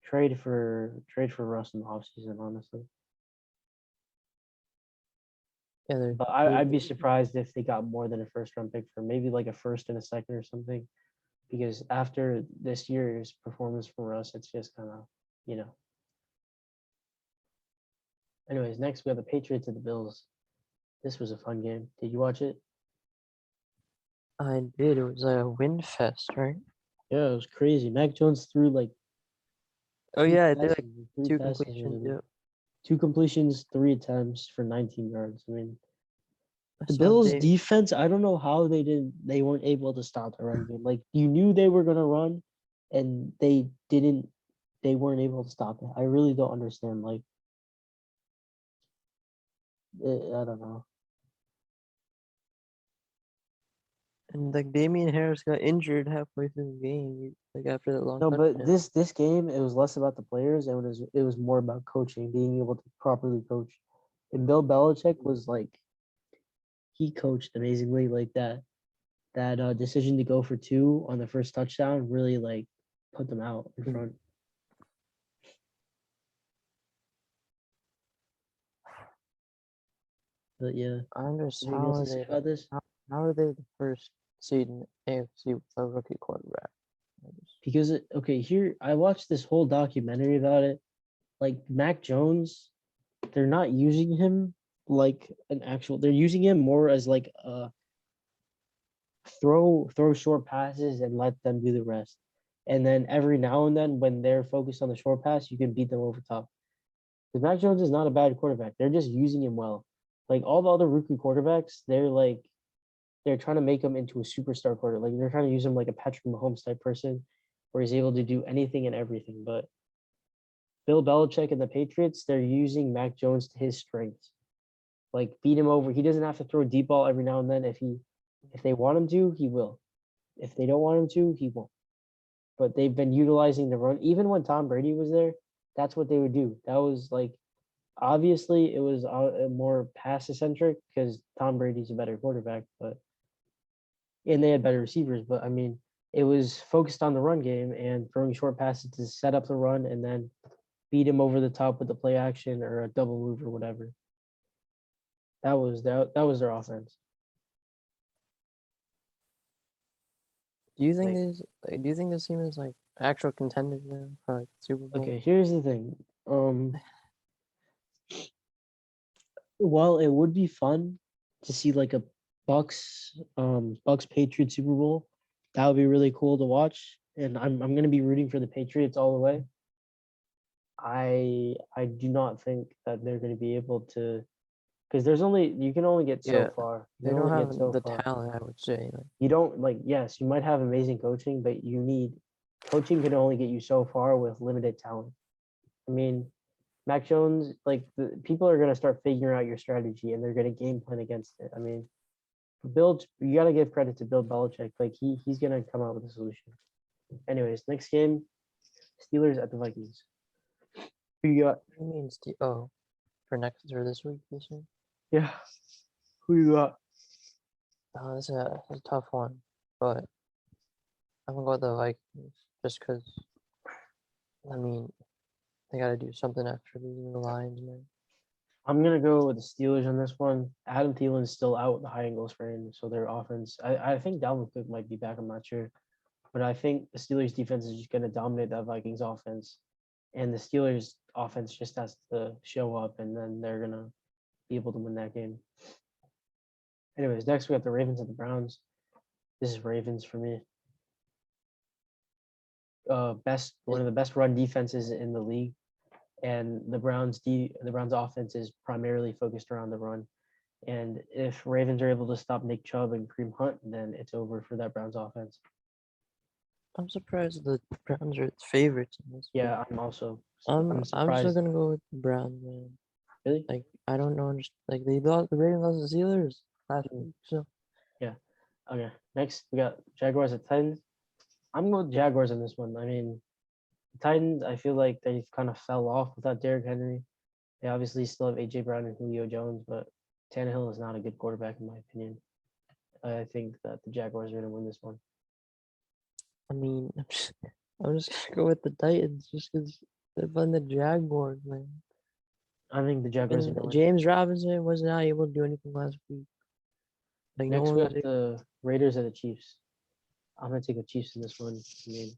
trade for Russ in the offseason, honestly. Yeah, But I'd be surprised if they got more than a first round pick for maybe like a first and a second or something. Because after this year's performance for us, it's just kind of, you know. Anyways, next we have the Patriots and the Bills. This was a fun game. Did you watch it? I did. It was a win fest, right? Yeah, it was crazy. Mac Jones threw like Oh three yeah, I did like passes, three two passes, completions. Yep. two completions, 3 attempts for 19 yards. I mean, I the saw Bills Dave. defense, I don't know how they weren't able to stop the run game. Like you knew they were gonna run and they weren't able to stop it. I really don't understand. Like I don't know. And like Damian Harris got injured halfway through the game, like after that long No, but touchdown. this game it was less about the players and it was more about coaching, being able to properly coach. And Bill Belichick was like he coached amazingly. Like that decision to go for 2 on the first touchdown really like put them out in front. But yeah, I'm just anything else to say about this? how are they the first seed in AFC with a rookie quarterback? Because okay, here I watched this whole documentary about it. Like Mac Jones, they're not using him like an actual. They're using him more as like a throw short passes and let them do the rest. And then every now and then, when they're focused on the short pass, you can beat them over top. Because Mac Jones is not a bad quarterback. They're just using him well. Like all the other rookie quarterbacks, they're trying to make him into a superstar quarterback. Like they're trying to use him like a Patrick Mahomes type person, where he's able to do anything and everything. But Bill Belichick and the Patriots, they're using Mac Jones to his strengths. Like beat him over. He doesn't have to throw a deep ball every now and then. If they want him to, he will. If they don't want him to, he won't. But they've been utilizing the run. Even when Tom Brady was there, that's what they would do. That was like obviously it was more pass centric because Tom Brady's a better quarterback, but and they had better receivers. But I mean, it was focused on the run game and throwing short passes to set up the run and then beat him over the top with the play action or a double move or whatever. That was their offense. Do you think Like, do you think this team is like actual contenders now for like Super Bowl? okay, here's the thing. While it would be fun to see like a Bucks Patriots Super Bowl, that would be really cool to watch. And I'm gonna be rooting for the Patriots all the way. I do not think that they're gonna be able to, because you can only get so Yeah, far. You they can don't only have get so the far. talent, I would say. Like, You don't yes, you might have amazing coaching, but coaching can only get you so far with limited talent. I mean, Mac Jones, like the people are gonna start figuring out your strategy and they're gonna game plan against it. I mean, you gotta give credit to Bill Belichick. Like he's gonna come out with a solution. Anyways, next game, Steelers at the Vikings. Who you got? what do you mean, oh, for next or this week, this week? Yeah. Who you got? Oh, this is a tough one, but I'm gonna go with the Vikings just because. I mean, they got to do something after losing the Lions, man. I'm gonna go with the Steelers on this one. Adam Thielen's still out with the high ankle sprain, so their offense. I think Dalvin Cook might be back. I'm not sure, but I think the Steelers defense is just gonna dominate that Vikings offense, and the Steelers offense just has to show up, and then they're gonna be able to win that game. Anyways, next we have the Ravens and the Browns. This is Ravens for me. One of the best run defenses in the league, and the Browns offense is primarily focused around the run. And if Ravens are able to stop Nick Chubb and Kareem Hunt, then it's over for that Browns offense. I'm surprised the Browns are its favorites in this. Yeah, I'm still I'm surprised. gonna go with the Browns, man. Really? Like I don't know, like the Ravens lost the Steelers last week, so Yeah. Okay. Next we got Jaguars at Titans. I'm going with Jaguars on this one. I mean, the Titans, I feel like they kind of fell off without Derrick Henry. They obviously still have AJ Brown and Julio Jones, but Tannehill is not a good quarterback in my opinion. I think that the Jaguars are going to win this one. I mean, I'm just gonna go with the Titans just because they're playing the Jaguars, man. I think the Jaguars are And going to win. James Robinson was not able to do anything last week. Like no Next, one we was have the Raiders and the Chiefs. I'm going to take the Chiefs in this one. I mean,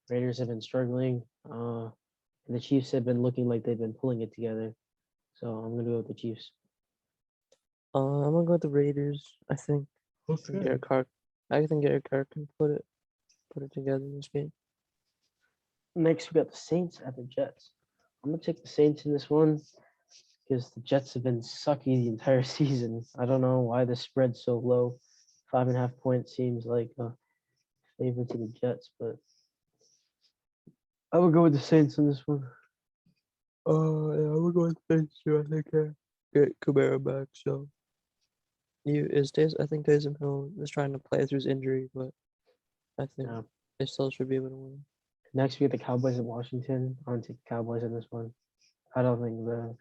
Raiders have been struggling. And the Chiefs have been looking like they've been pulling it together. So I'm going to go with the Chiefs. I'm gonna go with the Raiders. I think Derek Carr. I think Derek Carr can put it together in this game. Next, we got the Saints at the Jets. I'm going to take the Saints in this one because the Jets have been sucky the entire season. I don't know why the spread's so low. 5.5 points seems like a favor to the Jets, but I would go with the Saints in this one. Yeah, I would go with Saints too. I think get Kamara back. So I think Taysom Hill is trying to play through his injury, but I think Yeah. they still should be able to win. Next, we have the Cowboys at Washington. I'm going to take the Cowboys in this one. I don't think the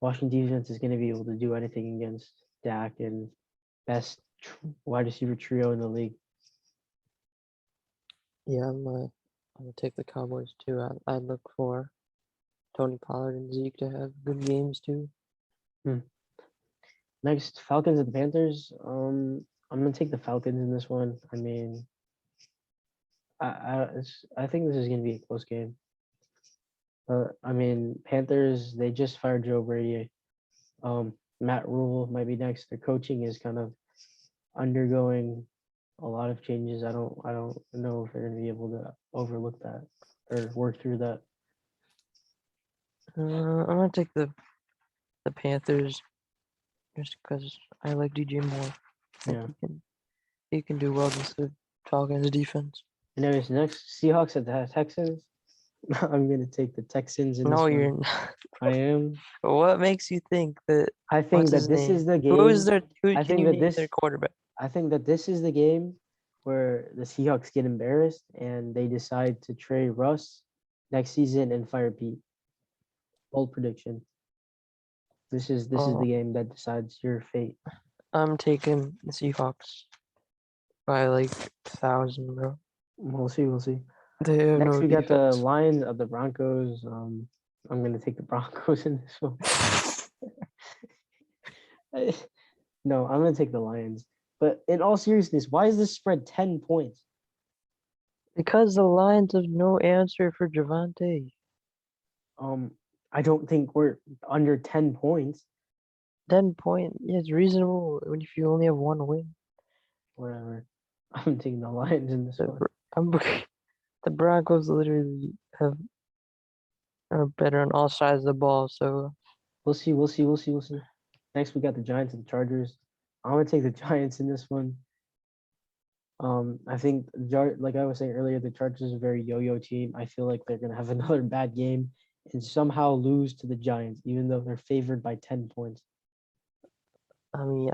Washington defense is going to be able to do anything against Dak and best wide receiver trio in the league. Yeah, I'm gonna take the Cowboys too. I look for Tony Pollard and Zeke to have good games too. Next, Falcons at the Panthers. I'm going to take the Falcons in this one. I mean, I think this is going to be a close game. I mean, Panthers, they just fired Joe Brady. Matt Rule might be next. Their coaching is kind of undergoing a lot of changes. I don't know if they're going to be able to overlook that or work through that. I'm gonna take the Panthers just because I like DJ Moore. I think Yeah. he can do well against the Falcons defense. Anyways, next Seahawks at the Texans. I'm going to take the Texans in this No, one. you're not. I am. What makes you think that? I think What's that his this name? is the Who is game. their? Who I can think you that name their quarterback? I think that this is the game where the Seahawks get embarrassed and they decide to trade Russ next season and fire Pete. Bold prediction. This is the game that decides your fate. I'm taking the Seahawks by like 1,000, bro. We'll see. We'll see. They have Next, no we got the defense. Lions of the Broncos. I'm gonna take the Broncos in this one. No, I'm gonna take the Lions. But in all seriousness, why is this spread 10 points? Because the Lions have no answer for Javante. I don't think we're under 10 points. 10 point is reasonable when if you only have one win. Whatever. I'm taking the Lions in this The, one. the Broncos literally are better on all sides of the ball. So We'll see. We'll see. We'll see. We'll see. Next, we got the Giants and the Chargers. I'm gonna take the Giants in this one. I think like I was saying earlier, the Chargers are a very yo-yo team. I feel like they're gonna have another bad game and somehow lose to the Giants, even though they're favored by 10 points. I mean,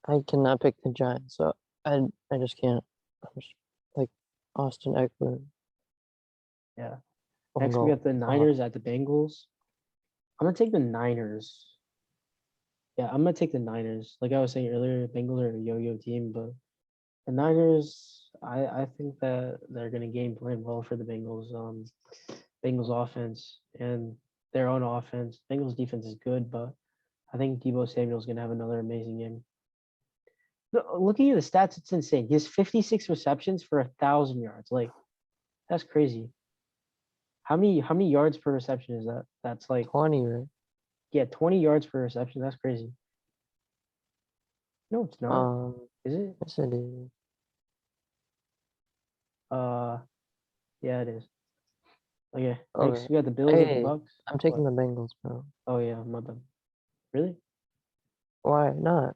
I cannot pick the Giants. So I just can't. I'm just, like Austin Eckler. Yeah. Won't Next, we go got the off. Niners at the Bengals. I'm gonna take the Niners. Yeah, I'm gonna take the Niners. Like I was saying earlier, Bengals are a yo-yo team, but the Niners, I think that they're gonna game plan well for the Bengals. Bengals offense and their own offense. Bengals defense is good, but I think Debo Samuel's gonna have another amazing game. Looking at the stats, it's insane. He has 56 receptions for 1,000 yards. Like, that's crazy. How many yards per reception is that? That's like 20, right? 20 yards per reception. That's crazy. No, it's not. Is it? Yes it is. Yeah, it is. Okay. Next, Okay. we got the Bills at the Hey, Bucks. I'm taking What? the Bengals, bro. Oh yeah, my bad. Really? Why not?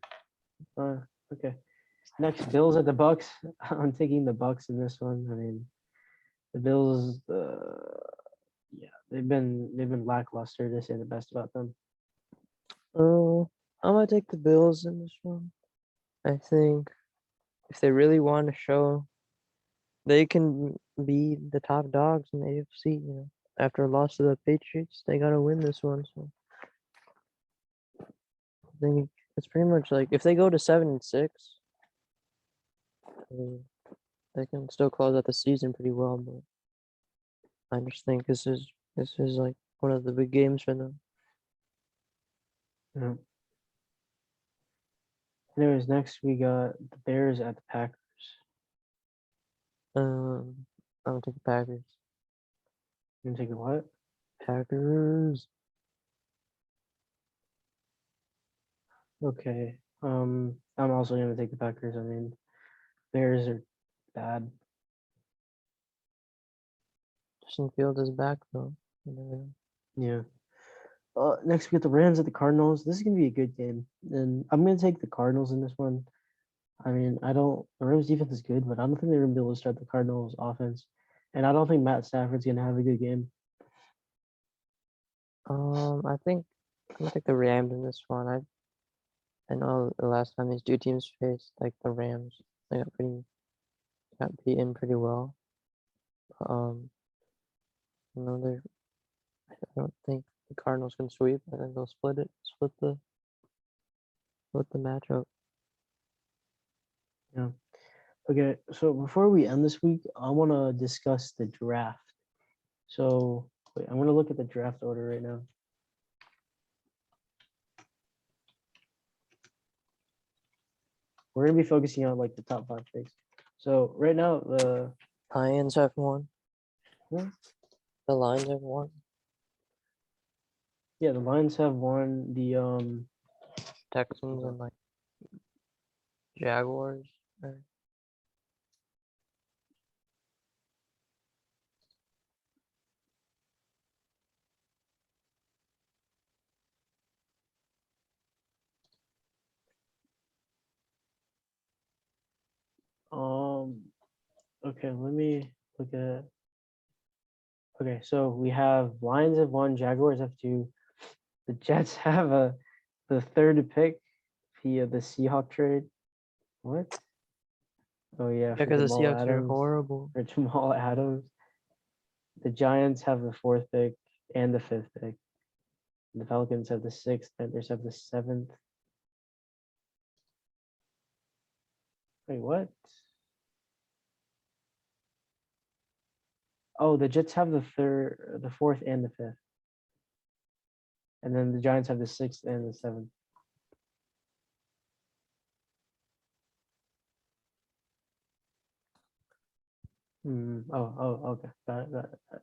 Okay. Next, Bills at the Bucks. I'm taking the Bucks in this one. I mean, the Bills. Yeah, they've been lackluster to say the best about them. I'm gonna take the Bills in this one. I think if they really want to show they can be the top dogs in the AFC, after a loss to the Patriots, they gotta win this one. So I think it's pretty much like if they go to 7-6, they can still close out the season pretty well. But I just think this is like one of the big games for them. Yeah. Anyways, next we got the Bears at the Packers. I'm gonna take the Packers. You gonna take the what? Packers. Okay. I'm also gonna take the Packers. I mean, Bears are bad. Justin Fields is back though. You never know. Yeah. Next we get the Rams at the Cardinals. This is gonna be a good game, and I'm gonna take the Cardinals in this one. I mean, the Rams defense is good, but I don't think they're gonna be able to start the Cardinals offense, and I don't think Matt Stafford's gonna have a good game. I think I'm gonna take the Rams in this one. I know the last time these two teams faced, like the Rams, they got beaten pretty well. Um, they're I don't think the Cardinals can sweep. I think they'll split the matchup. Yeah. Okay. So before we end this week, I want to discuss the draft. So wait, I'm gonna look at the draft order right now. We're gonna be focusing on like the top 5 picks. So right now, Lions have won. What? The Lions have won. the Lions have won the Texans and like Jaguars. Right? okay, let me look at. Okay, so we have Lions have 1, Jaguars have 2. The Jets have the third pick via the Seahawk trade. What? Oh yeah, Yeah, for because the Jamal Seahawks are Adams. horrible. For Jamal Adams. The Giants have the 4th pick and the 5th pick. The Falcons have the 6th. Panthers have the 7th. Wait, what? Oh, the Jets have the fourth, and the fifth, and then the Giants have the sixth and the seventh. Okay. Got it, got it, got it.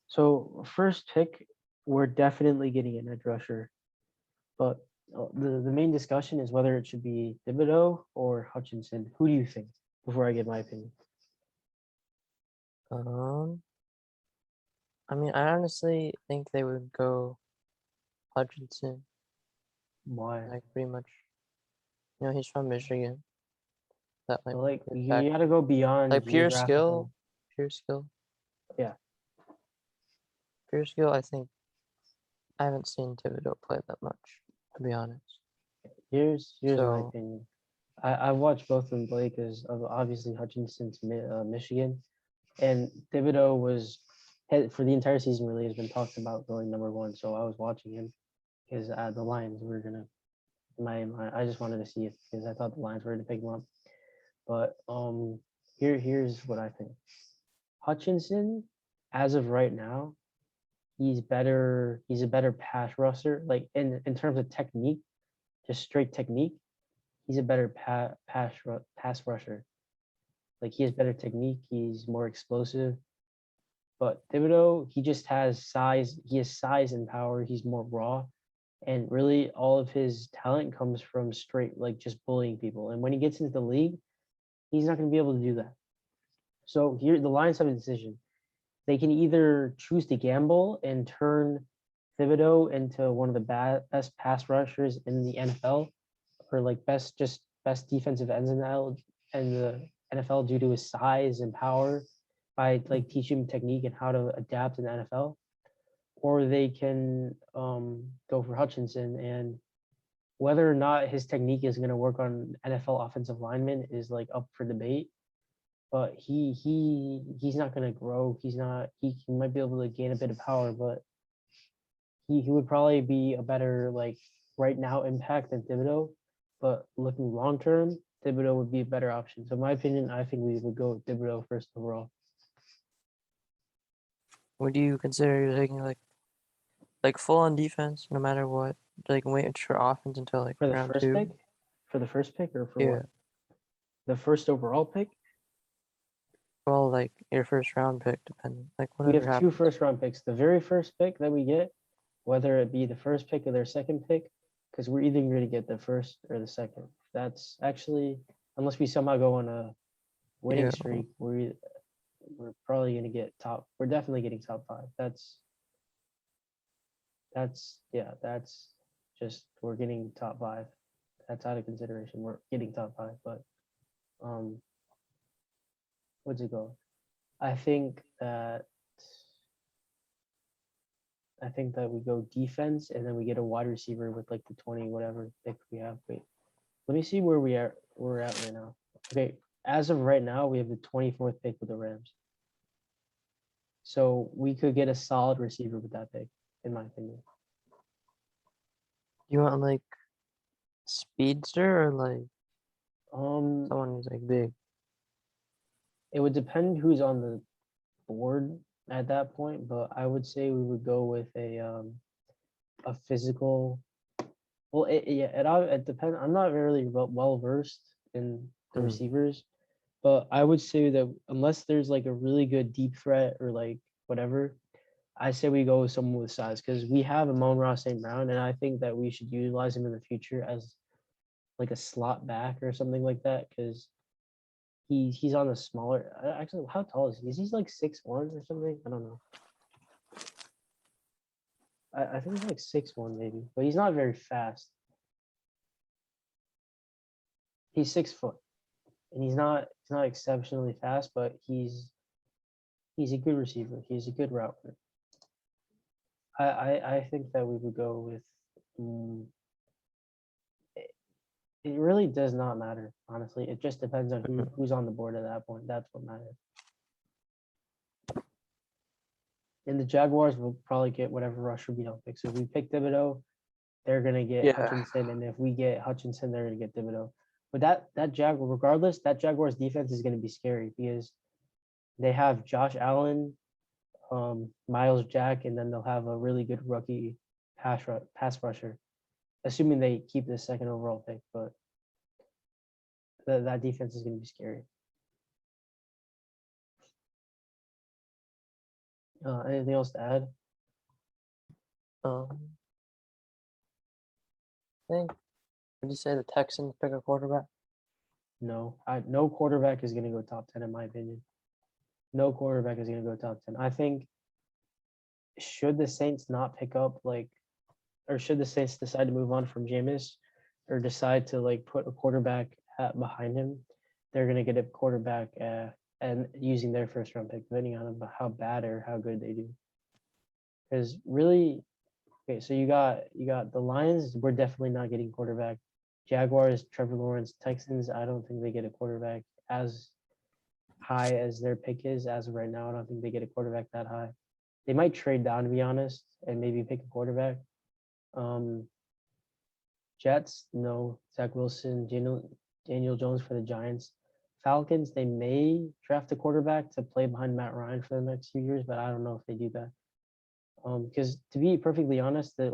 So first pick, we're definitely getting an edge rusher, but the main discussion is whether it should be Thibodeau or Hutchinson. Who do you think? Before I give my opinion. Um, I mean, I honestly think they would go Hutchinson, Why? like pretty much. You know, he's from Michigan. That might Like be a you factor. got to go beyond Like pure skill, geographical. pure skill, Yeah. pure skill. I think I haven't seen Thibodeau play that much, to be honest. Here's my So, opinion. I watched both of them play because of obviously Hutchinson's Michigan, and Thibodeau was for the entire season really has been talked about going number one. So I was watching him because the Lions were gonna. I just wanted to see it because I thought the Lions were gonna pick him up. But here's what I think. Hutchinson, as of right now, he's better. He's a better pass rusher. Like in terms of technique, just straight technique, he's a better pass rusher. Like he has better technique. He's more explosive. But Thibodeau, he just has size. He has size and power. He's more raw, and really all of his talent comes from straight like just bullying people. And when he gets into the league, he's not going to be able to do that. So here, the Lions have a decision. They can either choose to gamble and turn Thibodeau into one of the best pass rushers in the NFL, or like best defensive ends in the NFL due to his size and power by like teaching him technique and how to adapt in the NFL, or they can go for Hutchinson, and whether or not his technique is going to work on NFL offensive linemen is like up for debate. But he's not going to grow. He might be able to gain a bit of power, but he would probably be a better like right now impact than Thibodeau. But looking long term, Thibodeau would be a better option. So in my opinion, I think we would go with Thibodeau first overall. what do you consider you're taking like full on defense, no matter what? Like wait for offense until like For the round first pick? two? For the first pick or for Yeah. what? The first overall pick? Well, like your first round pick, depending. Like We whatever have two happens. first round picks. The very first pick that we get, whether it be the first pick or their second pick, because we're either going to get the first or the second. That's actually, unless we somehow go on a winning Yeah. streak, we're probably going to get top. We're definitely getting top five. That's just we're getting top five. That's out of consideration. We're getting top five, but um, what's it go? I think that I think that we go defense and then we get a wide receiver with like the 20 whatever pick we have. Wait, let me see where we're at right now. Okay, as of right now, we have the 24th pick with the Rams. So we could get a solid receiver with that pick, in my opinion. You want like speedster or like Um, someone who's like big? it would depend who's on the board at that point, but I would say we would go with a physical. Well, it depends. I'm not really well versed in the Mm. receivers, but I would say that unless there's like a really good deep threat or like whatever, I say we go with someone with size because we have Amon-Ra St. Brown, and I think that we should utilize him in the future as like a slot back or something like that because he's on the smaller. Actually, how tall is he? Is he like 6'1" or something? I don't know. I think he's like 6'1" maybe, but he's not very fast. He's 6 foot, and he's not exceptionally fast, but he's a good receiver. He's a good route runner. I think that we would go with. It really does not matter, honestly. It just depends on who's on the board at that point. That's what matters. And the Jaguars will probably get whatever rusher we don't pick. So if we pick Thibodeau, they're gonna get Yeah. Hutchinson, and if we get Hutchinson, they're gonna get Thibodeau. But that regardless, that Jaguars defense is gonna be scary because they have Josh Allen, Miles Jack, and then they'll have a really good rookie pass rusher, assuming they keep the second overall pick. But that defense is going to be scary. Anything else to add? I think. Would you say the Texans pick a quarterback? No, no quarterback is going to go top 10 in my opinion. No quarterback is going to go top 10. I think should the Saints not pick up or should the Saints decide to move on from Jameis or decide to put a quarterback behind him, they're going to get a quarterback and using their first round pick, depending on how bad or how good they do. Because really, okay, so you got the Lions. We're definitely not getting quarterback. Jaguars, Trevor Lawrence. Texans, I don't think they get a quarterback as high as their pick is as of right now. I don't think they get a quarterback that high. They might trade down, to be honest, and maybe pick a quarterback. Jets, no. Zach Wilson, Daniel Jones for the Giants. Falcons, they may draft a quarterback to play behind Matt Ryan for the next few years, but I don't know if they do that. Because to be perfectly honest, the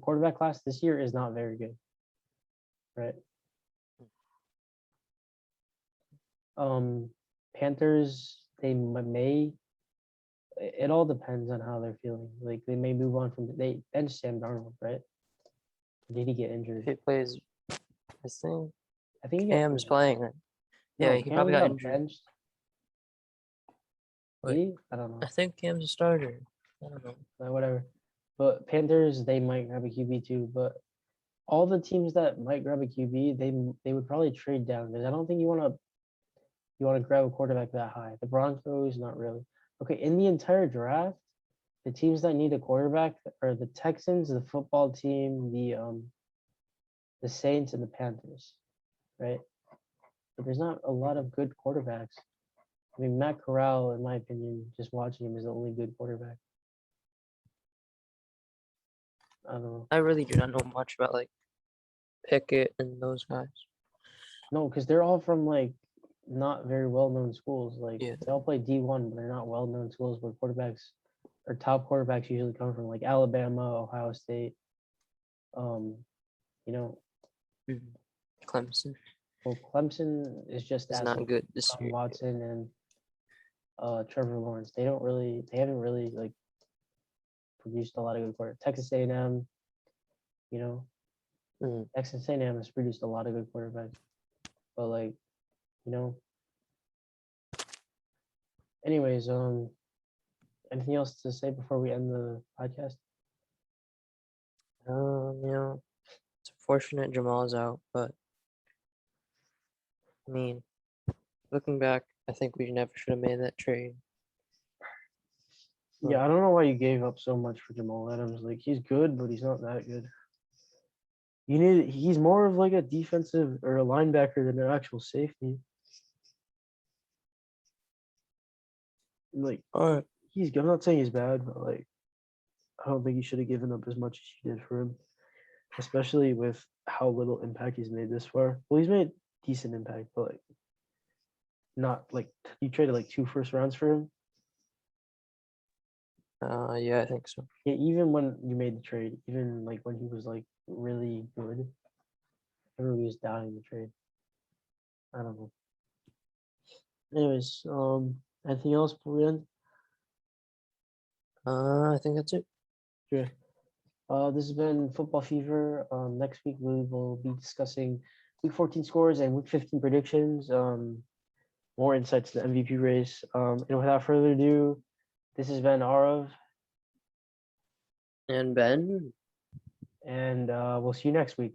quarterback class this year is not very good, right? Panthers, they may. It all depends on how they're feeling. They may move on from they bench Sam Darnold, right? Did he get injured? If he plays this thing, I think Cam's playing. Right? Yeah, he probably got injured. Benched. Did I don't know. I think Cam's a starter. I don't know. Whatever. But Panthers, they might grab a QB too. But all the teams that might grab a QB, they would probably trade down because I don't think you want to grab a quarterback that high. The Broncos, not really. Okay, in the entire draft, the teams that need a quarterback are the Texans, the football team, the Saints, and the Panthers, right? But there's not a lot of good quarterbacks. I mean, Matt Corral, in my opinion, just watching him is the only good quarterback. I don't know. I really do not know much about Pickett and those guys. No, because they're all from not very well-known schools. Yeah. They all play D1, but they're not well-known schools where quarterbacks or top quarterbacks usually come from Alabama, Ohio State. Clemson. Well, Clemson is just It's as not good this year. Watson and Trevor Lawrence. They haven't really produced a lot of good quarterbacks. Texas A&M, Texas A&M has produced a lot of good quarterbacks, but anyways, anything else to say before we end the podcast? It's unfortunate Jamal's out, but I mean, looking back, I think we never should have made that trade. Yeah, I don't know why you gave up so much for Jamal Adams. He's good, but he's not that good. He's more of a defensive or a linebacker than an actual safety. He's good. I'm not saying he's bad, but I don't think you should have given up as much as you did for him, especially with how little impact he's made this far. Well, he's made decent impact, but not you traded 2 first rounds for him. Yeah, I think so. Yeah, even when you made the trade, even when he was really good, everybody was doubting the trade. I don't know. Anyways, anything else before we end? I think that's it. Sure. This has been Football Fever. Next week we will be discussing Week 14 scores and Week 15 predictions. More insights to the MVP race. And without further ado, this has been Arav. And Ben. And we'll see you next week.